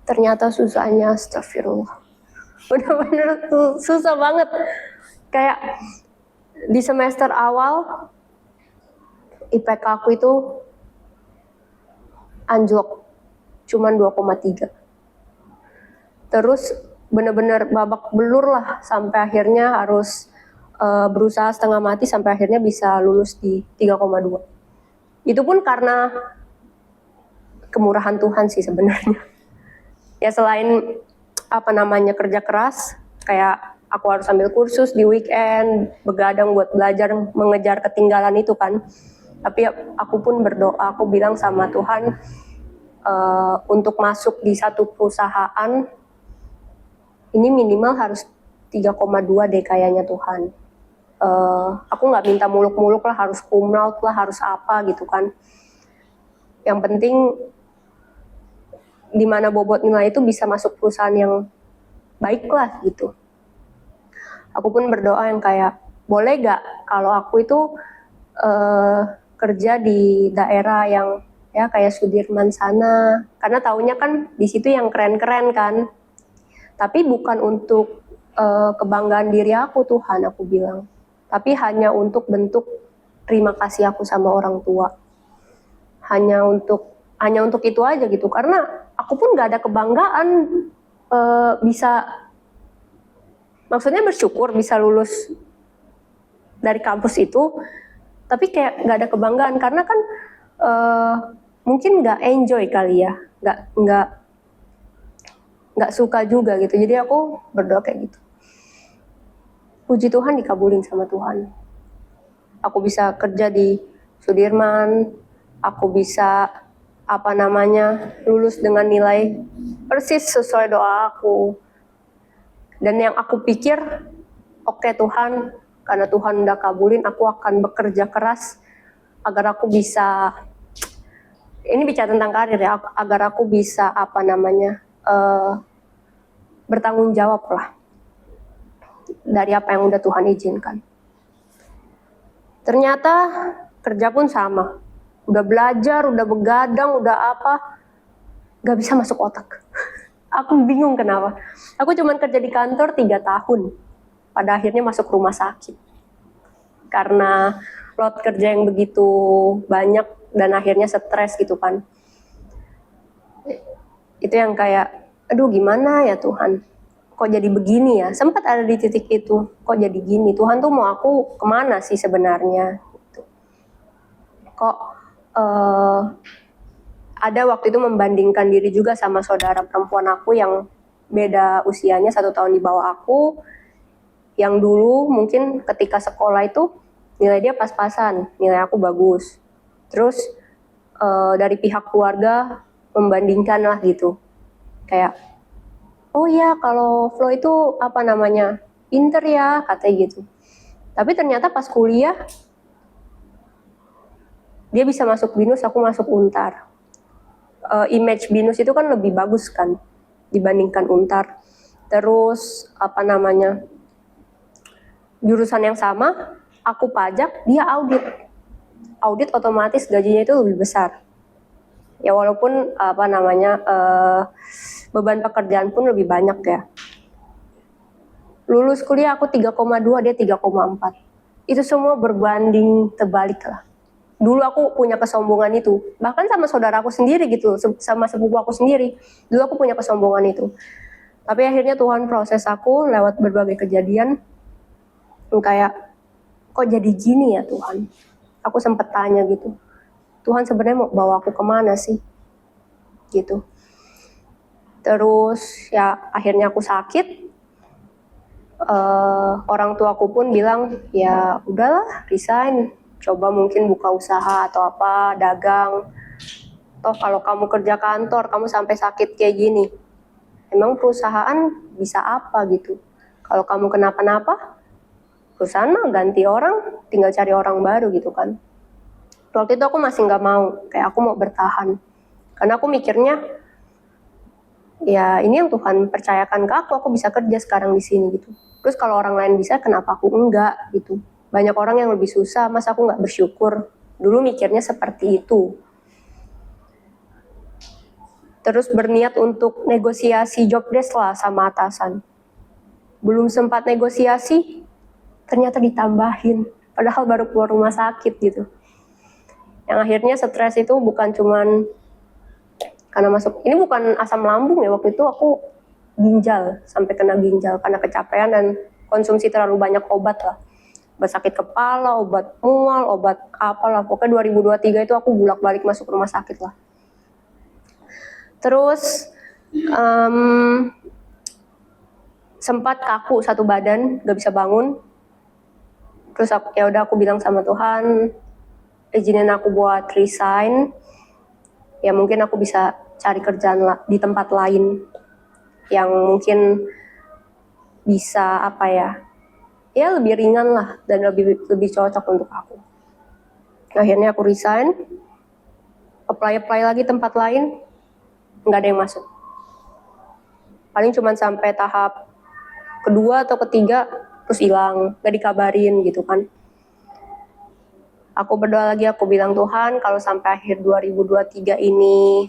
Ternyata susahnya, astagfirullah. Bener-bener susah banget. Kayak di semester awal IPK aku itu anjlok, cuman 2,3. Terus bener-bener babak belur lah, sampai akhirnya harus berusaha setengah mati sampai akhirnya bisa lulus di 3,2. Itu pun karena kemurahan Tuhan sih sebenarnya. Ya selain kerja keras, kayak aku harus ambil kursus di weekend, begadang buat belajar, mengejar ketinggalan itu kan. Tapi aku pun berdoa, aku bilang sama Tuhan, untuk masuk di satu perusahaan, ini minimal harus 3,2 deh kayaknya Tuhan. Aku nggak minta muluk-muluk lah, harus cum laude lah, harus apa gitu kan. Yang penting di mana bobot nilai itu bisa masuk perusahaan yang baik lah gitu. Aku pun berdoa yang kayak, boleh gak kalau aku itu kerja di daerah yang ya kayak Sudirman sana, karena taunya kan di situ yang keren-keren kan. Tapi bukan untuk kebanggaan diri aku Tuhan, aku bilang. Tapi hanya untuk bentuk terima kasih aku sama orang tua. Hanya untuk itu aja gitu, karena aku pun gak ada kebanggaan bisa, maksudnya bersyukur bisa lulus dari kampus itu, tapi kayak gak ada kebanggaan karena kan mungkin gak enjoy kali ya, gak suka juga gitu. Jadi aku berdoa kayak gitu. Puji Tuhan dikabulin sama Tuhan. Aku bisa kerja di Sudirman, aku bisa lulus dengan nilai persis sesuai doa aku. Dan yang aku pikir, oke Tuhan, karena Tuhan udah kabulin, aku akan bekerja keras agar aku bisa, ini bicara tentang karir ya, agar aku bisa bertanggung jawab lah dari apa yang udah Tuhan izinkan. Ternyata kerja pun sama, udah belajar, udah begadang, udah gak bisa masuk otak. Aku bingung kenapa. Aku cuma kerja di kantor 3 tahun, pada akhirnya masuk rumah sakit. Karena load kerja yang begitu banyak dan akhirnya stres gitu kan. Itu yang kayak, aduh gimana ya Tuhan, kok jadi begini ya. Sempat ada di titik itu, kok jadi gini, Tuhan tuh mau aku kemana sih sebenarnya gitu. Kok ada waktu itu membandingkan diri juga sama saudara perempuan aku yang beda usianya 1 tahun di bawah aku, yang dulu mungkin ketika sekolah itu nilai dia pas-pasan, nilai aku bagus. Terus dari pihak keluarga membandingkan lah gitu, kayak oh ya kalau Flo itu pinter ya katanya gitu. Tapi ternyata pas kuliah dia bisa masuk BINUS, aku masuk UNTAR. Image BINUS itu kan lebih bagus kan dibandingkan UNTAR. Terus jurusan yang sama, aku pajak, dia audit. Audit otomatis gajinya itu lebih besar. Ya walaupun beban pekerjaan pun lebih banyak ya. Lulus kuliah aku 3,2, dia 3,4. itu semua berbanding terbalik lah. Dulu aku punya kesombongan itu, bahkan sama saudaraku sendiri gitu, sama sepupu aku sendiri. Dulu aku punya kesombongan itu. Tapi akhirnya Tuhan proses aku lewat berbagai kejadian. Kayak, kok jadi gini ya Tuhan? Aku sempet tanya gitu, Tuhan sebenarnya mau bawa aku kemana sih? Gitu. Terus ya akhirnya aku sakit. Orang tuaku pun bilang, ya udahlah resign. Coba mungkin buka usaha atau apa, dagang. Toh kalau kamu kerja kantor, kamu sampai sakit kayak gini, emang perusahaan bisa apa gitu? Kalau kamu kenapa-napa, perusahaan mah ganti orang, tinggal cari orang baru gitu kan. Waktu itu aku masih nggak mau, kayak aku mau bertahan. Karena aku mikirnya, ya ini yang Tuhan percayakan ke aku bisa kerja sekarang di sini gitu. Terus kalau orang lain bisa, kenapa aku enggak gitu? Banyak orang yang lebih susah, masa aku nggak bersyukur? Dulu mikirnya seperti itu. Terus berniat untuk negosiasi job desk lah sama atasan. Belum sempat negosiasi, ternyata ditambahin. Padahal baru keluar rumah sakit gitu. Yang akhirnya stres itu bukan cuman karena masuk, ini bukan asam lambung ya, waktu itu aku ginjal, sampai kena ginjal karena kecapean dan konsumsi terlalu banyak obat lah. Obat sakit kepala, obat mual, obat apalah. Pokoknya 2023 itu aku bolak-balik masuk rumah sakit lah. Terus sempat kaku satu badan, gak bisa bangun. Terus ya udah aku bilang sama Tuhan, izinin aku buat resign. Ya mungkin aku bisa cari kerjaan di tempat lain yang mungkin bisa apa ya lebih ringan lah dan lebih cocok untuk aku. Akhirnya aku resign, apply lagi tempat lain, nggak ada yang masuk. Paling cuma sampai tahap kedua atau ketiga terus hilang, nggak dikabarin gitu kan. Aku berdoa lagi, aku bilang Tuhan kalau sampai akhir 2023 ini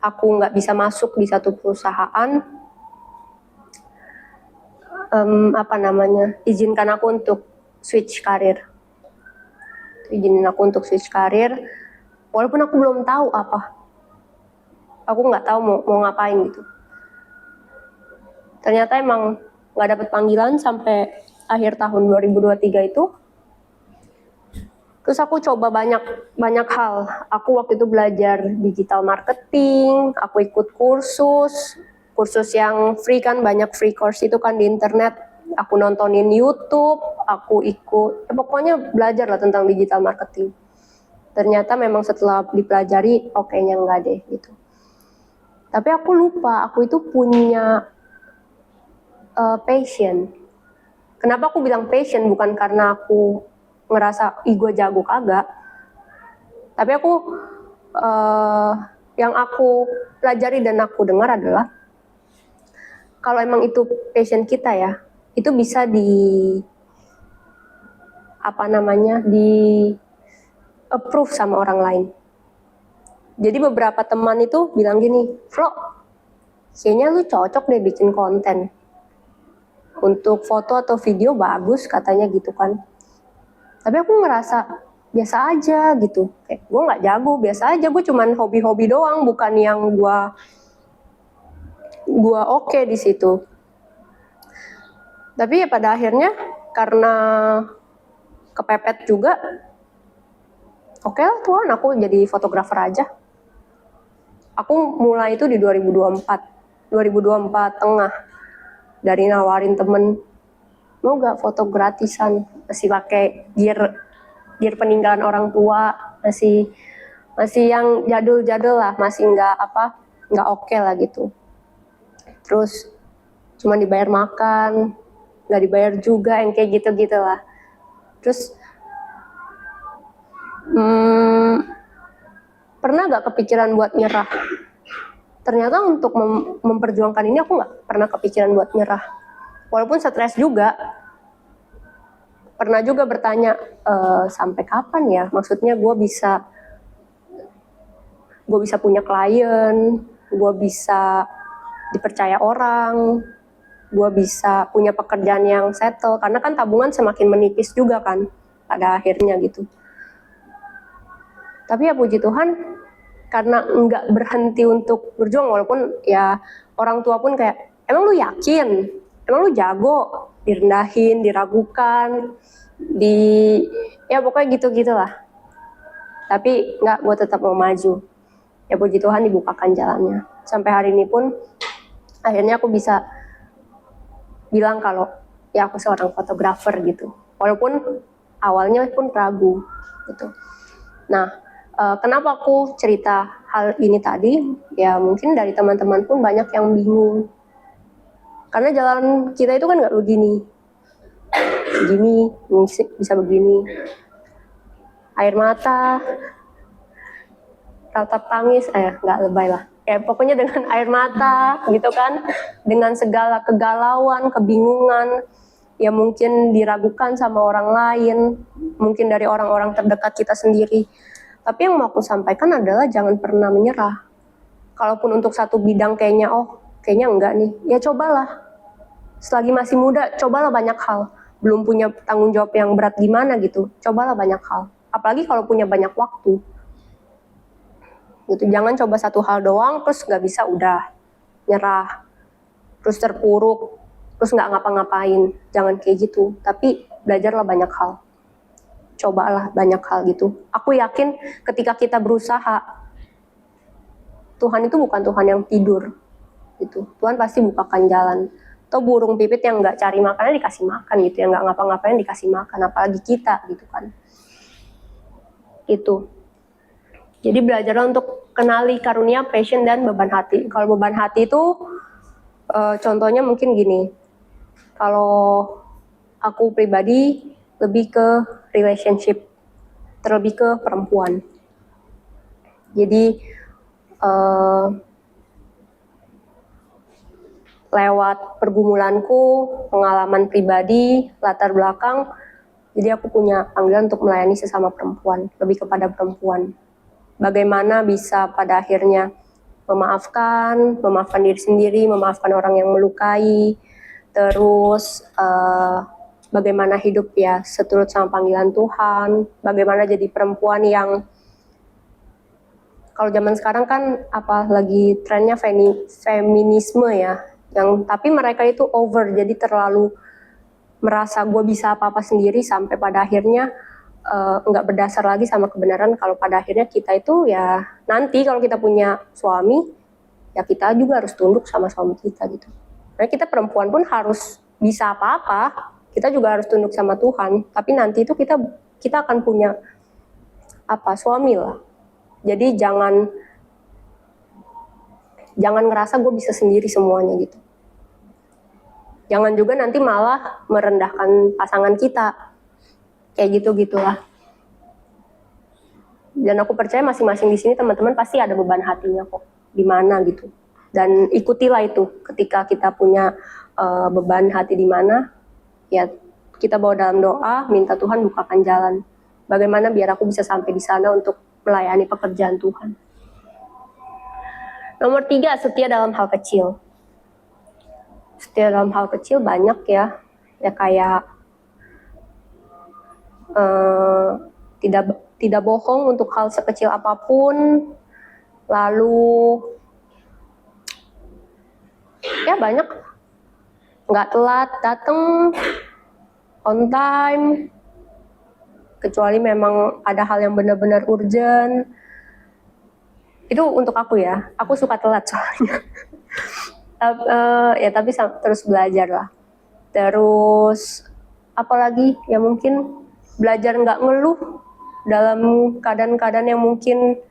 aku nggak bisa masuk di satu perusahaan, izinkan aku untuk switch karir. Izinin aku untuk switch karir, walaupun aku belum tahu apa. Aku nggak tahu mau ngapain gitu. Ternyata emang nggak dapet panggilan sampai akhir tahun 2023 itu. Terus aku coba banyak hal. Aku waktu itu belajar digital marketing, aku ikut kursus yang free kan, banyak free course itu kan di internet. Aku nontonin YouTube, aku ikut, pokoknya belajar lah tentang digital marketing. Ternyata memang setelah dipelajari, kayaknya enggak deh gitu. Tapi aku lupa, aku itu punya passion. Kenapa aku bilang passion? Bukan karena aku ngerasa gue jago kagak. Tapi aku yang aku pelajari dan aku dengar adalah kalau emang itu passion kita ya, itu bisa di approve sama orang lain. Jadi beberapa teman itu bilang gini, Flo, kayaknya lu cocok deh bikin konten. Untuk foto atau video bagus katanya gitu kan. Tapi aku ngerasa biasa aja gitu. Kayak gue nggak jago, biasa aja. Gue cuman hobi-hobi doang, bukan yang gue oke di situ. Tapi ya pada akhirnya karena kepepet juga, oke lah Tuhan, aku jadi fotografer aja. Aku mulai itu di 2024 tengah. Dari nawarin temen, mau gak foto gratisan, masih pakai gear peninggalan orang tua, masih yang jadul lah, masih nggak oke lah gitu. Terus cuma dibayar makan, nggak dibayar juga, yang kayak gitu lah. Terus pernah gak kepikiran buat nyerah? Ternyata untuk memperjuangkan ini aku nggak pernah kepikiran buat nyerah. Walaupun stres juga. Pernah juga bertanya, sampai kapan ya? Maksudnya gue bisa punya klien, gue bisa dipercaya orang. gue bisa punya pekerjaan yang settle, karena kan tabungan semakin menipis juga kan pada akhirnya gitu. Tapi ya puji Tuhan, karena nggak berhenti untuk berjuang, walaupun ya orang tua pun kayak, emang lu yakin? Emang lu jago? Direndahin, diragukan, ya pokoknya gitu-gitulah. Tapi nggak, gue tetap mau maju. Ya puji Tuhan dibukakan jalannya. Sampai hari ini pun akhirnya aku bisa bilang kalau ya aku seorang fotografer gitu. Walaupun awalnya pun ragu gitu. Nah, kenapa aku cerita hal ini tadi? Ya mungkin dari teman-teman pun banyak yang bingung. Karena jalan kita itu kan nggak begini, bisa begini. Air mata, tatap tangis, nggak lebay lah. Ya pokoknya dengan air mata gitu kan, dengan segala kegalauan, kebingungan, ya mungkin diragukan sama orang lain, mungkin dari orang-orang terdekat kita sendiri. Tapi yang mau aku sampaikan adalah jangan pernah menyerah. Kalaupun untuk satu bidang kayaknya enggak nih, ya cobalah. Selagi masih muda, cobalah banyak hal. Belum punya tanggung jawab yang berat gimana gitu, cobalah banyak hal. Apalagi kalau punya banyak waktu. Gitu, jangan coba satu hal doang, terus nggak bisa udah nyerah, terus terpuruk, terus nggak ngapa-ngapain. Jangan kayak gitu. Tapi belajarlah banyak hal. Cobalah banyak hal gitu. Aku yakin ketika kita berusaha, Tuhan itu bukan Tuhan yang tidur. Gitu. Tuhan pasti bukakan jalan. Atau burung pipit yang nggak cari makannya dikasih makan gitu, yang nggak ngapa-ngapain dikasih makan, apalagi kita gitu kan. Itu. Jadi belajarlah untuk kenali karunia, passion, dan beban hati. Kalau beban hati itu contohnya mungkin gini. Kalau aku pribadi lebih ke relationship, terlebih ke perempuan. Jadi lewat pergumulanku, pengalaman pribadi, latar belakang, jadi aku punya panggilan untuk melayani sesama perempuan, lebih kepada perempuan. Bagaimana bisa pada akhirnya memaafkan diri sendiri, memaafkan orang yang melukai, terus bagaimana hidup ya seturut sama panggilan Tuhan, bagaimana jadi perempuan yang, kalau zaman sekarang kan lagi trennya feminisme ya, yang tapi mereka itu over, jadi terlalu merasa gue bisa apa-apa sendiri, sampai pada akhirnya nggak berdasar lagi sama kebenaran. Kalau pada akhirnya kita itu ya nanti kalau kita punya suami, ya kita juga harus tunduk sama suami kita gitu. Nah kita perempuan pun harus bisa apa-apa, kita juga harus tunduk sama Tuhan. Tapi nanti itu kita akan punya suami lah. Jadi jangan ngerasa gue bisa sendiri semuanya gitu. Jangan juga nanti malah merendahkan pasangan kita. Kayak gitu-gitulah. Dan aku percaya masing-masing di sini teman-teman pasti ada beban hatinya kok. Di mana gitu. Dan ikutilah itu. Ketika kita punya beban hati di mana, ya kita bawa dalam doa, minta Tuhan bukakan jalan. Bagaimana biar aku bisa sampai di sana untuk melayani pekerjaan Tuhan. Nomor 3, setia dalam hal kecil. Setia dalam hal kecil banyak ya. Ya kayak tidak bohong untuk hal sekecil apapun. Lalu ya banyak. Nggak telat datang, on time. Kecuali memang ada hal yang benar-benar urgent. Itu untuk aku ya, aku suka telat soalnya. Ya tapi terus belajar lah. Terus apalagi ya mungkin belajar nggak ngeluh dalam keadaan-keadaan yang mungkin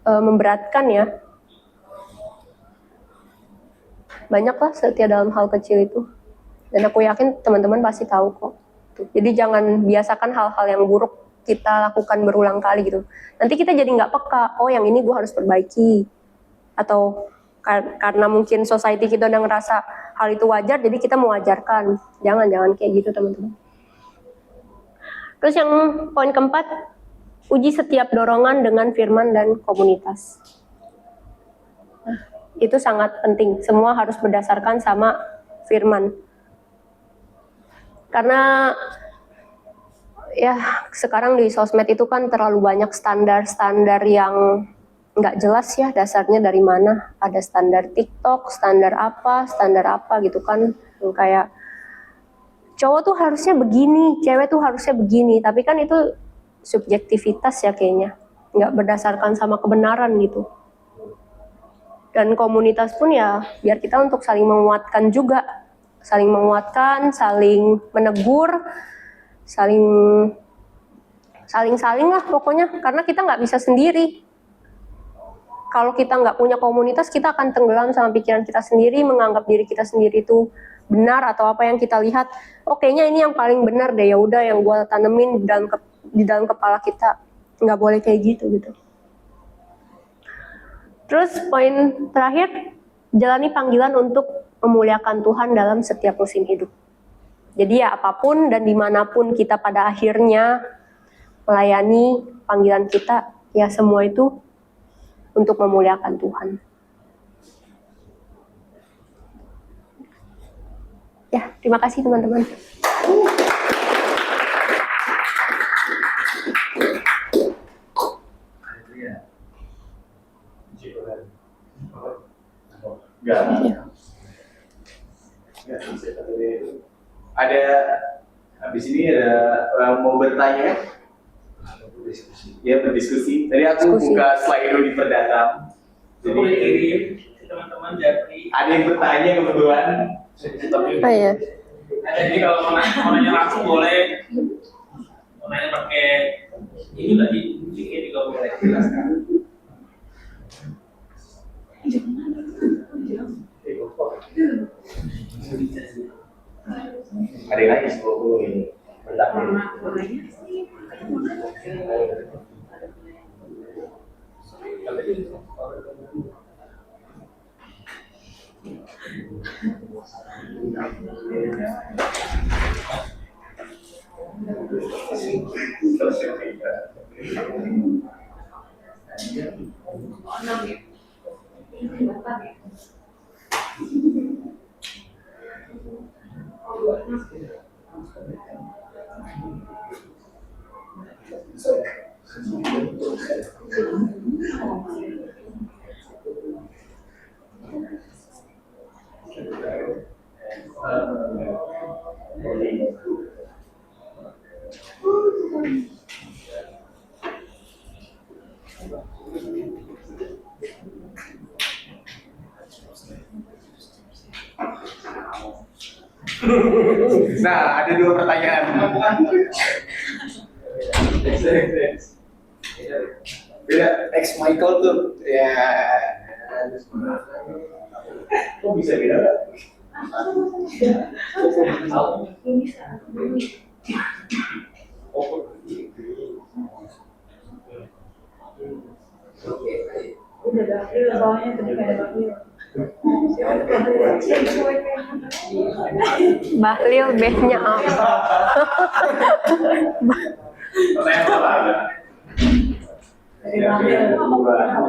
memberatkan ya. Banyaklah setia dalam hal kecil itu. Dan aku yakin teman-teman pasti tahu kok. Jadi jangan biasakan hal-hal yang buruk kita lakukan berulang kali gitu. Nanti kita jadi nggak peka, oh yang ini gue harus perbaiki. Atau karena mungkin society kita udah ngerasa hal itu wajar, jadi kita mewajarkan. Jangan kayak gitu teman-teman. Terus yang poin keempat, uji setiap dorongan dengan firman dan komunitas. Nah, Itu sangat penting. Semua harus berdasarkan sama firman. Karena ya sekarang di sosmed itu kan terlalu banyak standar-standar yang nggak jelas ya dasarnya dari mana. Ada standar TikTok, standar apa gitu kan. Yang kayak cowok tuh harusnya begini, cewek tuh harusnya begini. Tapi kan itu subjektivitas ya kayaknya. Nggak berdasarkan sama kebenaran gitu. Dan komunitas pun ya biar kita untuk saling menguatkan juga. Saling menguatkan, saling menegur, saling lah pokoknya. Karena kita nggak bisa sendiri. Kalau kita nggak punya komunitas, kita akan tenggelam sama pikiran kita sendiri, menganggap diri kita sendiri itu benar atau apa yang kita lihat. Oh kayaknya ini yang paling benar deh, ya udah yang gue tanemin di dalam kepala kita. Nggak boleh kayak gitu. Terus poin terakhir, jalani panggilan untuk memuliakan Tuhan dalam setiap musim hidup. Jadi ya apapun dan dimanapun kita pada akhirnya melayani panggilan kita, ya semua itu untuk memuliakan Tuhan. Ya, terima kasih teman-teman. Ada habis ini ada orang mau bertanya, ya berdiskusi. Tadi aku buka slide dulu di Perdatam. Jadi kirim teman-teman Japri. Ada yang bertanya kebetulan. Oh iya. Jadi kalau mau nanya langsung boleh. Mau nanya pakai ini tadi linknya juga boleh jelaskan. Ada yang lagi 10 ini bertanya. Nah, ada 2 pertanyaan. Beda, ex Michael tuh, ya. Kok bisa beda nggak? Udah Bahlil, soalnya tadi kayak Bahlil. Bahlil base-nya apa? Pertanyaan apa? Dari Bahlil.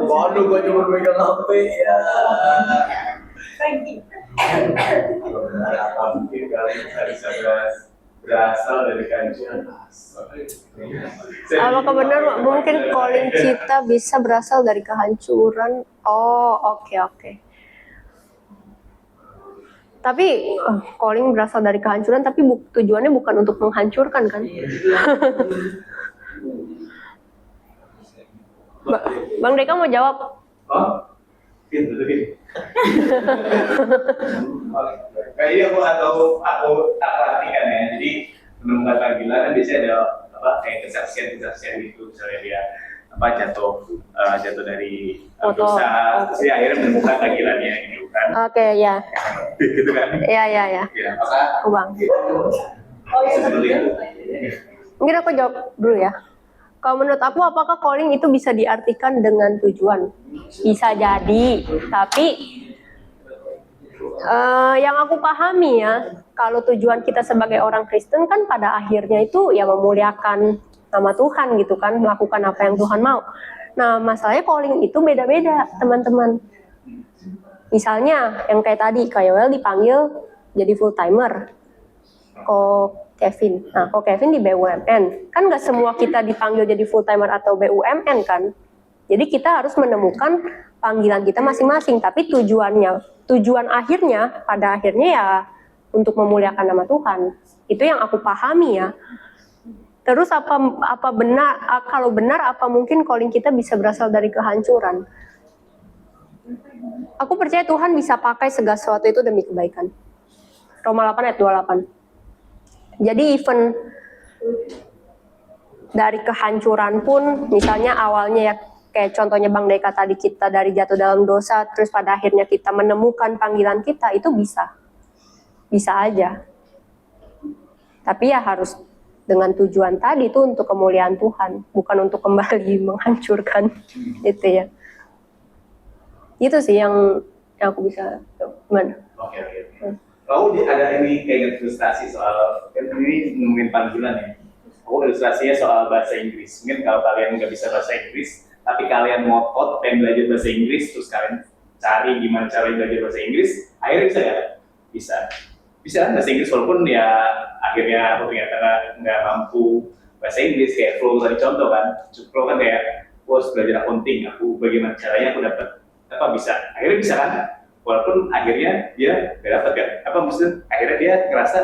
Waduh, gua cuma megang HP ya. Apa mungkin kalian bisa berasal dari kajian? Apakah benar mungkin calling kita bisa berasal dari kehancuran? Oh, oke. Tapi calling berasal dari kehancuran, tapi tujuannya bukan untuk menghancurkan kan? Bang Deka mau jawab? Oh, gitu. Kayaknya aku artikan ya. Jadi menemukan panggilan kan biasanya ada apa kayak kesaksian gitu, misalnya dia jatuh dari dosa, terus dia akhirnya menemukan panggilannya gitu kan. Oke, ya. Gitu kan? Ya. Ya, maka Bang. seperti itu. Mungkin aku jawab dulu ya. Kalau menurut aku, apakah calling itu bisa diartikan dengan tujuan? Bisa jadi, tapi yang aku pahami ya, kalau tujuan kita sebagai orang Kristen kan pada akhirnya itu ya memuliakan nama Tuhan gitu kan, melakukan apa yang Tuhan mau. Nah, masalahnya calling itu beda-beda, teman-teman. Misalnya yang kayak tadi, Kak Yoel dipanggil jadi full timer, kok Kevin. Nah, kok Kevin di BUMN. Kan nggak semua kita dipanggil jadi full timer atau BUMN kan. Jadi kita harus menemukan panggilan kita masing-masing. Tapi tujuan akhirnya, pada akhirnya ya untuk memuliakan nama Tuhan. Itu yang aku pahami ya. Terus apa benar, kalau benar apa mungkin calling kita bisa berasal dari kehancuran? Aku percaya Tuhan bisa pakai segala sesuatu itu demi kebaikan. Roma 8 ayat 28. Jadi even dari kehancuran pun, misalnya awalnya ya kayak contohnya Bang Deka tadi, kita dari jatuh dalam dosa, terus pada akhirnya kita menemukan panggilan kita, itu bisa. Bisa aja. Tapi ya harus dengan tujuan tadi itu untuk kemuliaan Tuhan, bukan untuk kembali menghancurkan. Itu ya. Itu sih yang aku bisa gimana? Oke. Lalu ada ini kayak ilustrasi soal, kan ini ngomongin panggilan ya. Aku ilustrasinya soal bahasa Inggris. Mungkin kalau kalian nggak bisa bahasa Inggris, tapi kalian ngotot pengen belajar bahasa Inggris, terus kalian cari gimana cara belajar bahasa Inggris, akhirnya bisa ya? Bisa kan bahasa Inggris, walaupun ya akhirnya aku ternyata nggak mampu bahasa Inggris, kayak Flow tadi contoh kan. Flow kan kayak, harus belajar accounting, aku bagaimana caranya aku dapat bisa, akhirnya bisa kan, walaupun akhirnya dia nggak dapat kan, maksudnya akhirnya dia ngerasa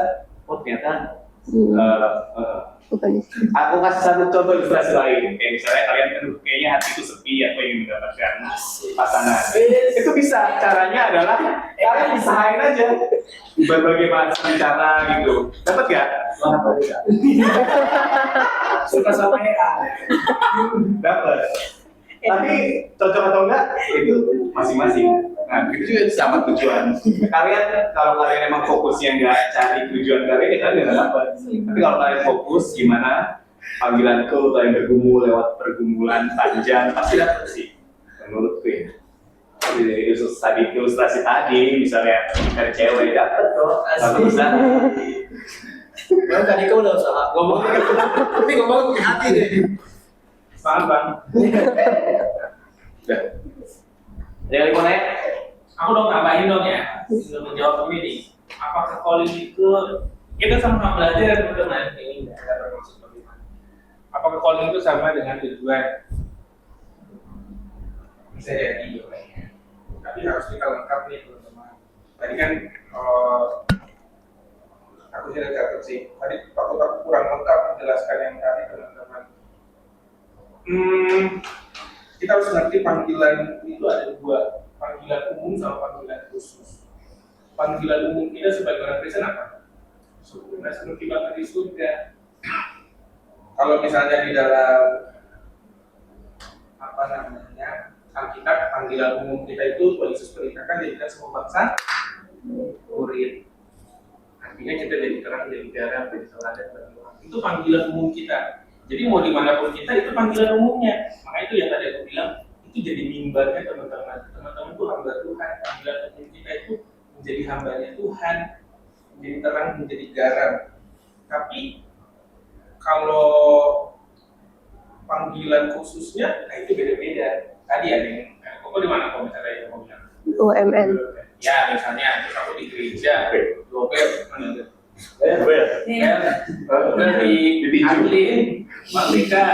ternyata aku kasih satu contoh ilustrasi lain, kayak misalnya kalian kayaknya hati itu sepi, aku ingin mendapatkan pasangan, itu bisa, caranya adalah kalian usahain aja berbagai macam cara gitu, dapat gak? Suka sama EA. Dapat. Tapi cocok atau enggak itu masing-masing. Nah, itu juga sama tujuan. Kalian kalau kalian emang fokusnya nggak cari tujuan kalian, ya kalian nggak dapat. Tapi kalau kalian fokus gimana panggilanku, kalian bergumul lewat pergumulan panjang, pasti dapat sih. Menurutku ya. Jadi dari ilustrasi tadi, misalnya dari cewek dapat tuh, kalau bisa. Bang, tadi kau udah usaha ngomong, tapi ngomong pakai hati deh. Paham bang? Udah. Jadi mau nanya? Aku dong nambahin dong ya, sebelum menjawab ini nih. Apakah calling itu kita sama-sama belajar teman-teman ini ada bermaksud bagaimana? Apakah calling itu sama dengan tujuan? Bisa jadi ya. Tapi harus kita lengkap nih teman-teman. Tadi kan aku sudah catat sih. Tadi aku kurang lengkap menjelaskan yang tadi teman-teman. Kita harus ngerti panggilan itu ada dua, panggilan umum sama panggilan khusus. Panggilan umum kita sebagai orang Kristen apa? Sempurna seperti Bapa di surga. Kalau misalnya di dalam Alkitab, panggilan umum kita itu Tuhan Yesus perintahkan jadikan semua bangsa murid. Artinya kita jadi terang, jadi garam, jadi teladan bagi orang. Itu panggilan umum kita. Jadi mau dimanapun kita itu panggilan umumnya. Maka itu yang tadi aku bilang, itu jadi mimbarnya teman-teman. Teman-teman itu hamba Tuhan. Panggilan umum kita itu menjadi hambanya Tuhan, menjadi terang, menjadi garam. Tapi kalau panggilan khususnya, nah itu beda-beda. Tadi ada yang, kok di mana kalau misalnya yang mau bilang? UMN. Ya misalnya, terus aku di gereja, Robert, mana itu? Di Adlin, Merdeka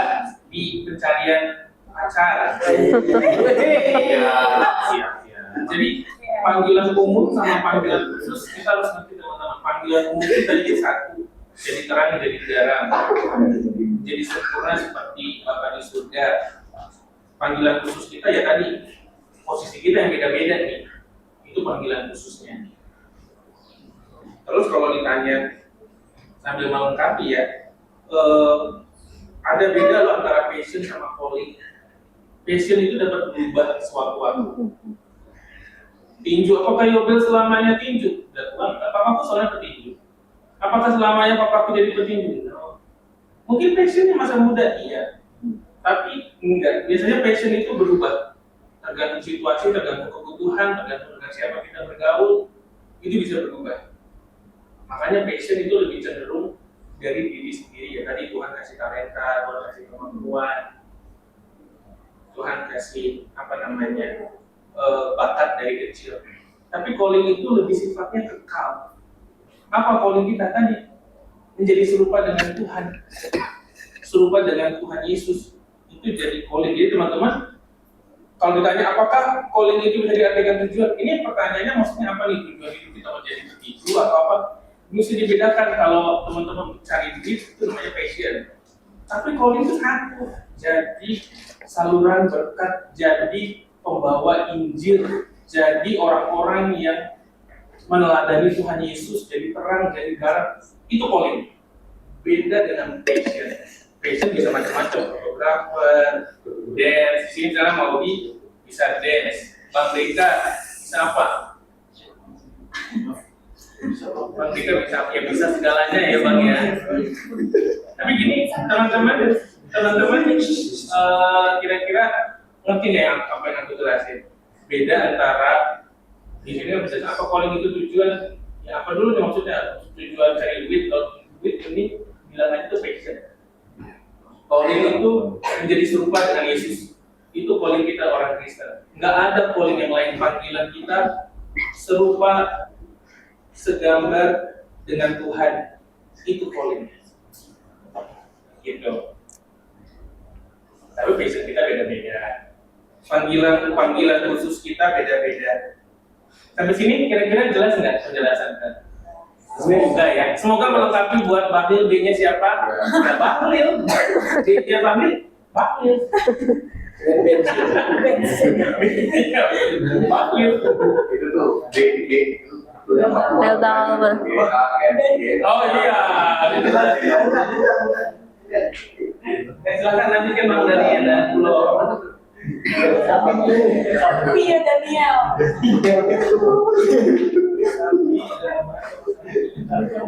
di pencarian pacar. Jadi panggilan umum sama panggilan khusus kita harus ngerti teman-teman. Panggilan umum kita jadi satu, jadi terang, jadi garam, jadi sempurna seperti Bapa di surga. Panggilan khusus kita ya tadi posisi kita yang beda-beda nih, itu panggilan khususnya. Terus kalau ditanya sambil melengkapi ya, ada beda loh antara passion sama calling. Passion itu dapat berubah sewaktu-waktu. Tinju, apakah Yobel selamanya tinju? Dan Tuhan, papaku soalnya petinju. Apakah selamanya papaku jadi petinju? No. Mungkin passionnya masa muda, iya. Tapi enggak, biasanya passion itu berubah. Tergantung situasi, tergantung kebutuhan, tergantung dengan siapa kita bergaul, itu bisa berubah. Makanya passion itu lebih cenderung dari diri sendiri ya. Tadi Tuhan kasih talenta, Tuhan kasih kemampuan, Tuhan kasih bakat dari kecil. Tapi calling itu lebih sifatnya kekal. Apa calling kita tadi? Menjadi serupa dengan Tuhan. Serupa dengan Tuhan Yesus. Itu jadi calling. Jadi teman-teman, kalau ditanya apakah calling itu bisa diartikan tujuan? Ini pertanyaannya maksudnya apa nih? Tujuan itu kita menjadi begitu atau apa? Mesti dibedakan. Kalau teman-teman cari duit itu namanya passion. Tapi calling itu satu. Jadi saluran berkat, jadi pembawa Injil, jadi orang-orang yang meneladani Tuhan Yesus, jadi terang, jadi garam. Itu calling. Beda dengan passion. Passion bisa macam-macam, fotografer, dance. Di sini misalnya Maudi bisa dance, Bang Deka bisa apa? Bang Deka bisa segalanya ya Bang ya. Tapi gini teman-teman kira-kira ngerti nggak yang apa yang aku jelasin? Beda antara di sini bisa apa calling itu tujuan? Ya apa dulu nih maksudnya? Tujuan cari duit, kalau duit ini bilang aja itu passion. Calling itu menjadi serupa dengan Yesus. Itu calling kita orang Kristen. Nggak ada calling yang lain. Panggilan kita serupa, segambar dengan Tuhan. Itu calling. Gitu. Tapi passion kita beda-beda. Panggilan khusus kita beda-beda. Sampai sini kira-kira jelas nggak penjelasan kan? Semoga ya. Semoga melengkapi buat Bahlil, B-nya siapa? Ada Bahlil. D-nya Bahlil. Bahlil. Bahlil. Itu tuh B. Delta Alpha. Oh iya. Silakan lanjutkan Bang Daniel dan Pulau. Iya Daniel.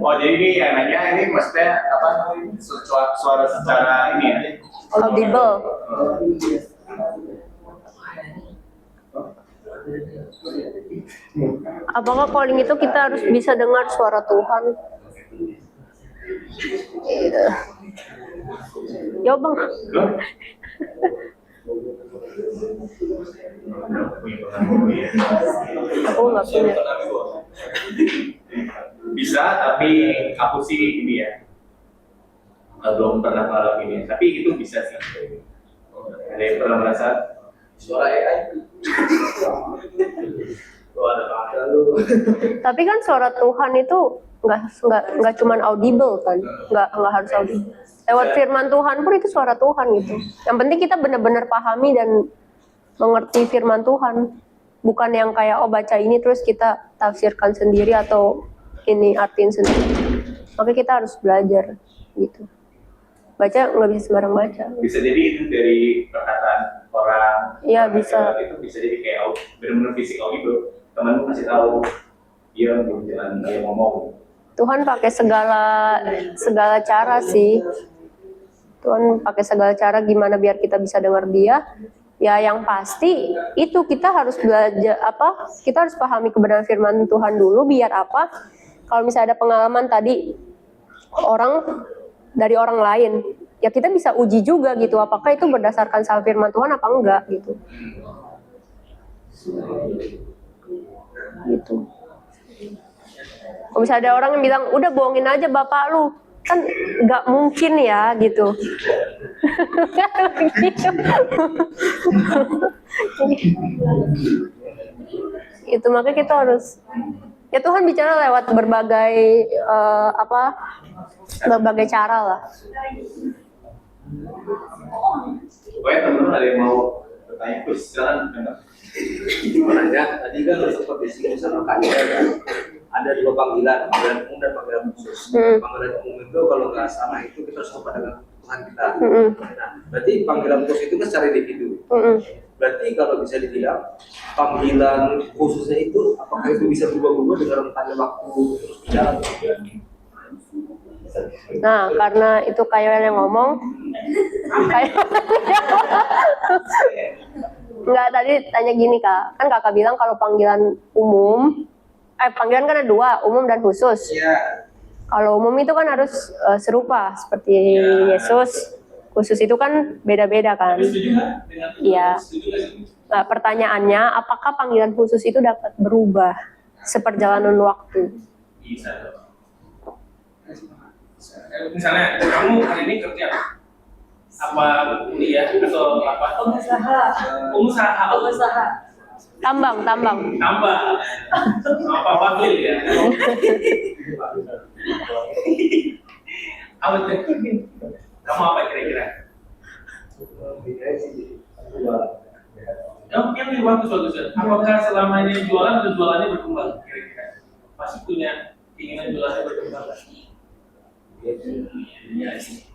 Oh jadi ini yang nanya ini maksudnya apa suara secara ini ya? Audible. Apakah calling itu kita harus bisa dengar suara Tuhan? Ya bang. Aku nggak punya. Bisa, tapi aku sih ini ya belum pernah ngalamin. Tapi itu bisa sih. Ada yang pernah merasa Suara AI. Tapi kan suara Tuhan itu nggak cuman audible kan, nggak harus audible. Lewat firman Tuhan pun itu suara Tuhan gitu. Yang penting kita benar-benar pahami dan mengerti firman Tuhan, bukan yang kayak baca ini terus kita tafsirkan sendiri atau ini artiin sendiri. Makanya kita harus belajar gitu. Baca nggak bisa sembarang baca. bisa jadi itu dari perkataan orang. Iya, bisa. Itu bisa jadi kayak benar-benar fisik audible. Temanmu kasih tahu dia jalan dia ngomong. Tuhan pakai segala cara sih. Tuhan pakai segala cara gimana biar kita bisa dengar Dia. Ya yang pasti itu kita harus belajar kita harus pahami kebenaran firman Tuhan dulu biar apa? Kalau misalnya ada pengalaman tadi dari orang lain, ya kita bisa uji juga gitu apakah itu berdasarkan sama firman Tuhan apa enggak gitu. Gitu. Kalau misalnya ada orang yang bilang, udah bohongin aja bapak lu, kan nggak mungkin ya gitu. Itu makanya kita harus, ya Tuhan bicara lewat berbagai berbagai cara lah. Pokoknya teman-teman ada yang mau bertanya, terus silakan. Nanya tadi kan sempat disinggung sama Kak Ida kan, ada dua panggilan umum dan panggilan khusus. Panggilan umum itu kalau nggak salah itu kita harus kepada dengan Tuhan kita. Nah, berarti panggilan khusus itu kan secara individu. Berarti kalau bisa dibilang panggilan khususnya itu apakah itu bisa berubah-ubah dengan rentangnya waktu terus berjalan? Nah, karena itu kayak yang ngomong, enggak, tadi tanya gini Kak, kan Kakak bilang kalau panggilan umum, panggilan kan ada dua, umum dan khusus. Iya. Kalau umum itu kan harus serupa seperti Yesus. Khusus itu kan beda-beda kan. Tapi setuju nggak dengan itu? Iya. Setuju nggak sih? Nah, pertanyaannya, apakah panggilan khusus itu dapat berubah seperjalanan waktu? Bisa dong. Misalnya kamu hari ini kerja apa kuliah atau apa? Pengusaha. Tambang. Tambah. Sama Papa Phil ya. Apa tuh? Kamu apa kira-kira? Yang lebih bagus. Apakah selama ini jualan atau jualannya berkembang kira-kira? Pasti punya keinginan jualannya berkembang. Iya sih.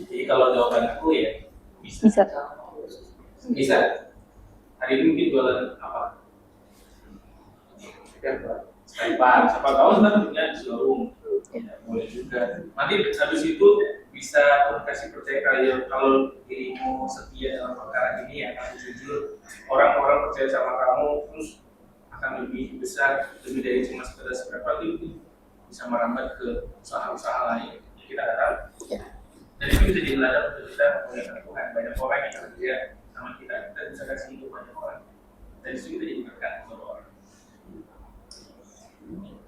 Jadi kalau jawaban aku ya bisa. Bisa. Hari ini mungkin jualan apa? Spare siapa tahu ntar punya showroom. Ya, boleh juga. Nanti habis itu bisa kasih percaya kalau dirimu setia dalam perkara ini ya kamu jujur, orang-orang percaya sama kamu terus akan lebih besar, lebih dari cuma sekedar spare part itu bisa merambat ke usaha-usaha lain. Kita harap. Dan itu bisa jadi ladang untuk kita melihat Tuhan. Banyak orang yang kerja sama kita bisa kasih hidup banyak orang. Dan itu kita jadi berkat untuk orang.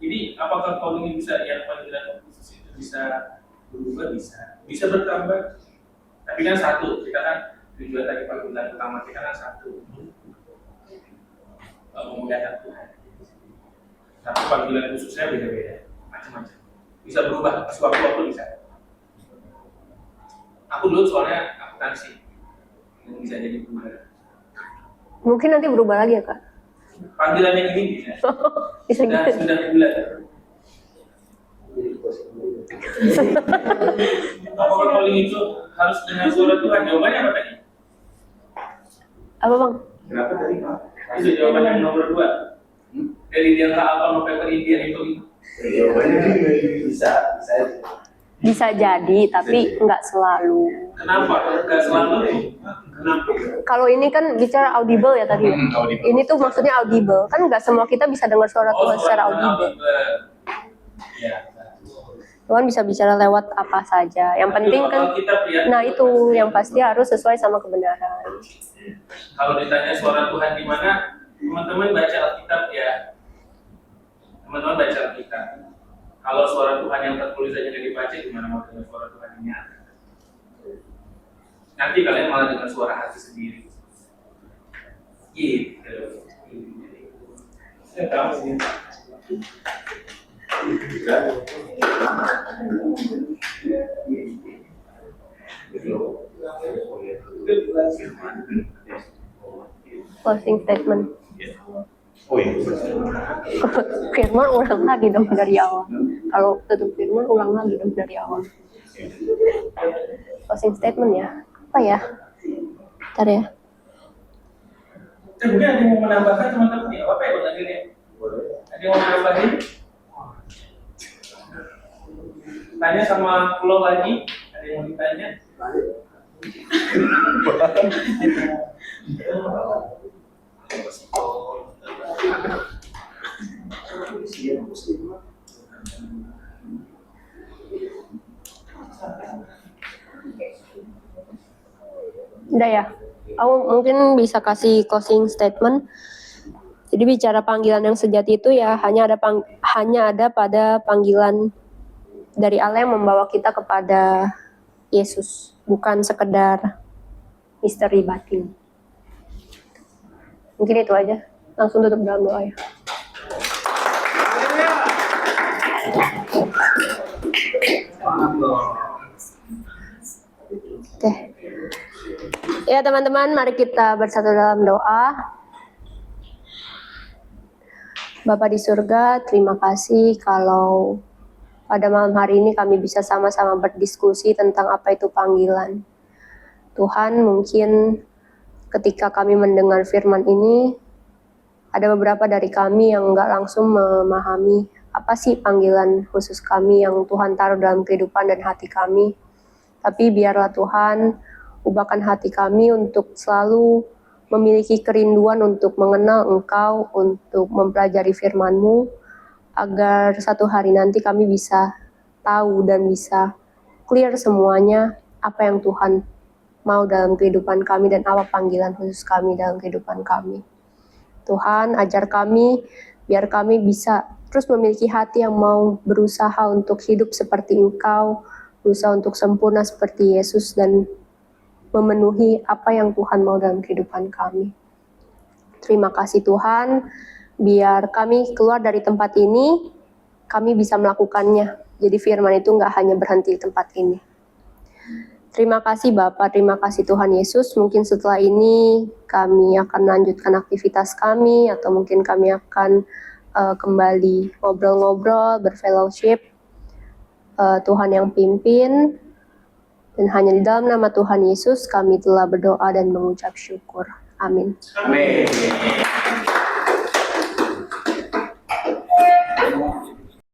Jadi apakah kau ini bisa yang panggilan khusus itu bisa berubah? Bisa bertambah. Tapi kan satu, kita kan tujuan tadi panggilan utama kita kan satu, memuliakan Tuhan. Tapi panggilan khususnya beda-beda, macam-macam. Bisa berubah, sewaktu-waktu bisa. Aku dulu soalnya akuntansi, yang bisa jadi berubah. Mungkin nanti berubah lagi ya Kak? Panggilan yang ini bisa. Bisa gitu. Sudah bulat. Apakah calling itu harus dengan suara Tuhan? Jawabannya apa tadi? Apa Bang? Kenapa tadi? Itu jawaban yang nomor 2. Dari Delta Alpha November India itu. Jawabannya bisa. Bisa jadi, tapi nggak selalu. Kenapa? Nggak selalu. Kenapa? Kalau ini kan bicara audible ya tadi. Audible. Ini tuh maksudnya audible. Kan nggak semua kita bisa dengar suara Tuhan secara audible. Ya. Tuhan bisa bicara lewat apa saja. Yang penting kan, nah itu yang pasti harus sesuai sama kebenaran. Kalau ditanya suara Tuhan di mana, teman-teman baca Alkitab ya. Teman-teman baca Alkitab. Kalau suara Tuhan yang tertulis saja nggak dibaca, gimana mau dengar suara Tuhan ini ada? Nanti kalian malah dengar suara hati sendiri. Gitu. Ya, tahu sih. Closing statement. Oh iya. Firman ulang lagi dong dari awal. Kalau tutup firman ulang lagi dong dari awal. Closing statement ya. Apa ya? Bentar ya. Mungkin ada yang mau menambahkan teman-teman ya? Apa ya Bang Adil ya? Ada yang mau menambahin? Tanya sama Flo lagi. Ada yang mau ditanya? Udah ya. Aku mungkin bisa kasih closing statement. Jadi bicara panggilan yang sejati itu ya hanya ada pada panggilan dari Allah yang membawa kita kepada Yesus, bukan sekedar misteri batin. Mungkin itu aja. Langsung tutup dalam doa ya. Oke. Ya teman-teman, mari kita bersatu dalam doa. Bapa di surga, terima kasih kalau pada malam hari ini kami bisa sama-sama berdiskusi tentang apa itu panggilan. Tuhan, mungkin ketika kami mendengar firman ini, ada beberapa dari kami yang nggak langsung memahami apa sih panggilan khusus kami yang Tuhan taruh dalam kehidupan dan hati kami. Tapi biarlah Tuhan ubahkan hati kami untuk selalu memiliki kerinduan untuk mengenal Engkau, untuk mempelajari firman-Mu, agar satu hari nanti kami bisa tahu dan bisa clear semuanya apa yang Tuhan mau dalam kehidupan kami dan apa panggilan khusus kami dalam kehidupan kami. Tuhan, ajar kami biar kami bisa terus memiliki hati yang mau berusaha untuk hidup seperti Engkau, berusaha untuk sempurna seperti Yesus dan memenuhi apa yang Tuhan mau dalam kehidupan kami. Terima kasih Tuhan, biar kami keluar dari tempat ini, kami bisa melakukannya. Jadi firman itu nggak hanya berhenti di tempat ini. Terima kasih Bapak, terima kasih Tuhan Yesus. Mungkin setelah ini kami akan melanjutkan aktivitas kami, atau mungkin kami akan kembali ngobrol-ngobrol, berfellowship. Tuhan yang pimpin, dan hanya di dalam nama Tuhan Yesus kami telah berdoa dan mengucap syukur. Amin. Amin.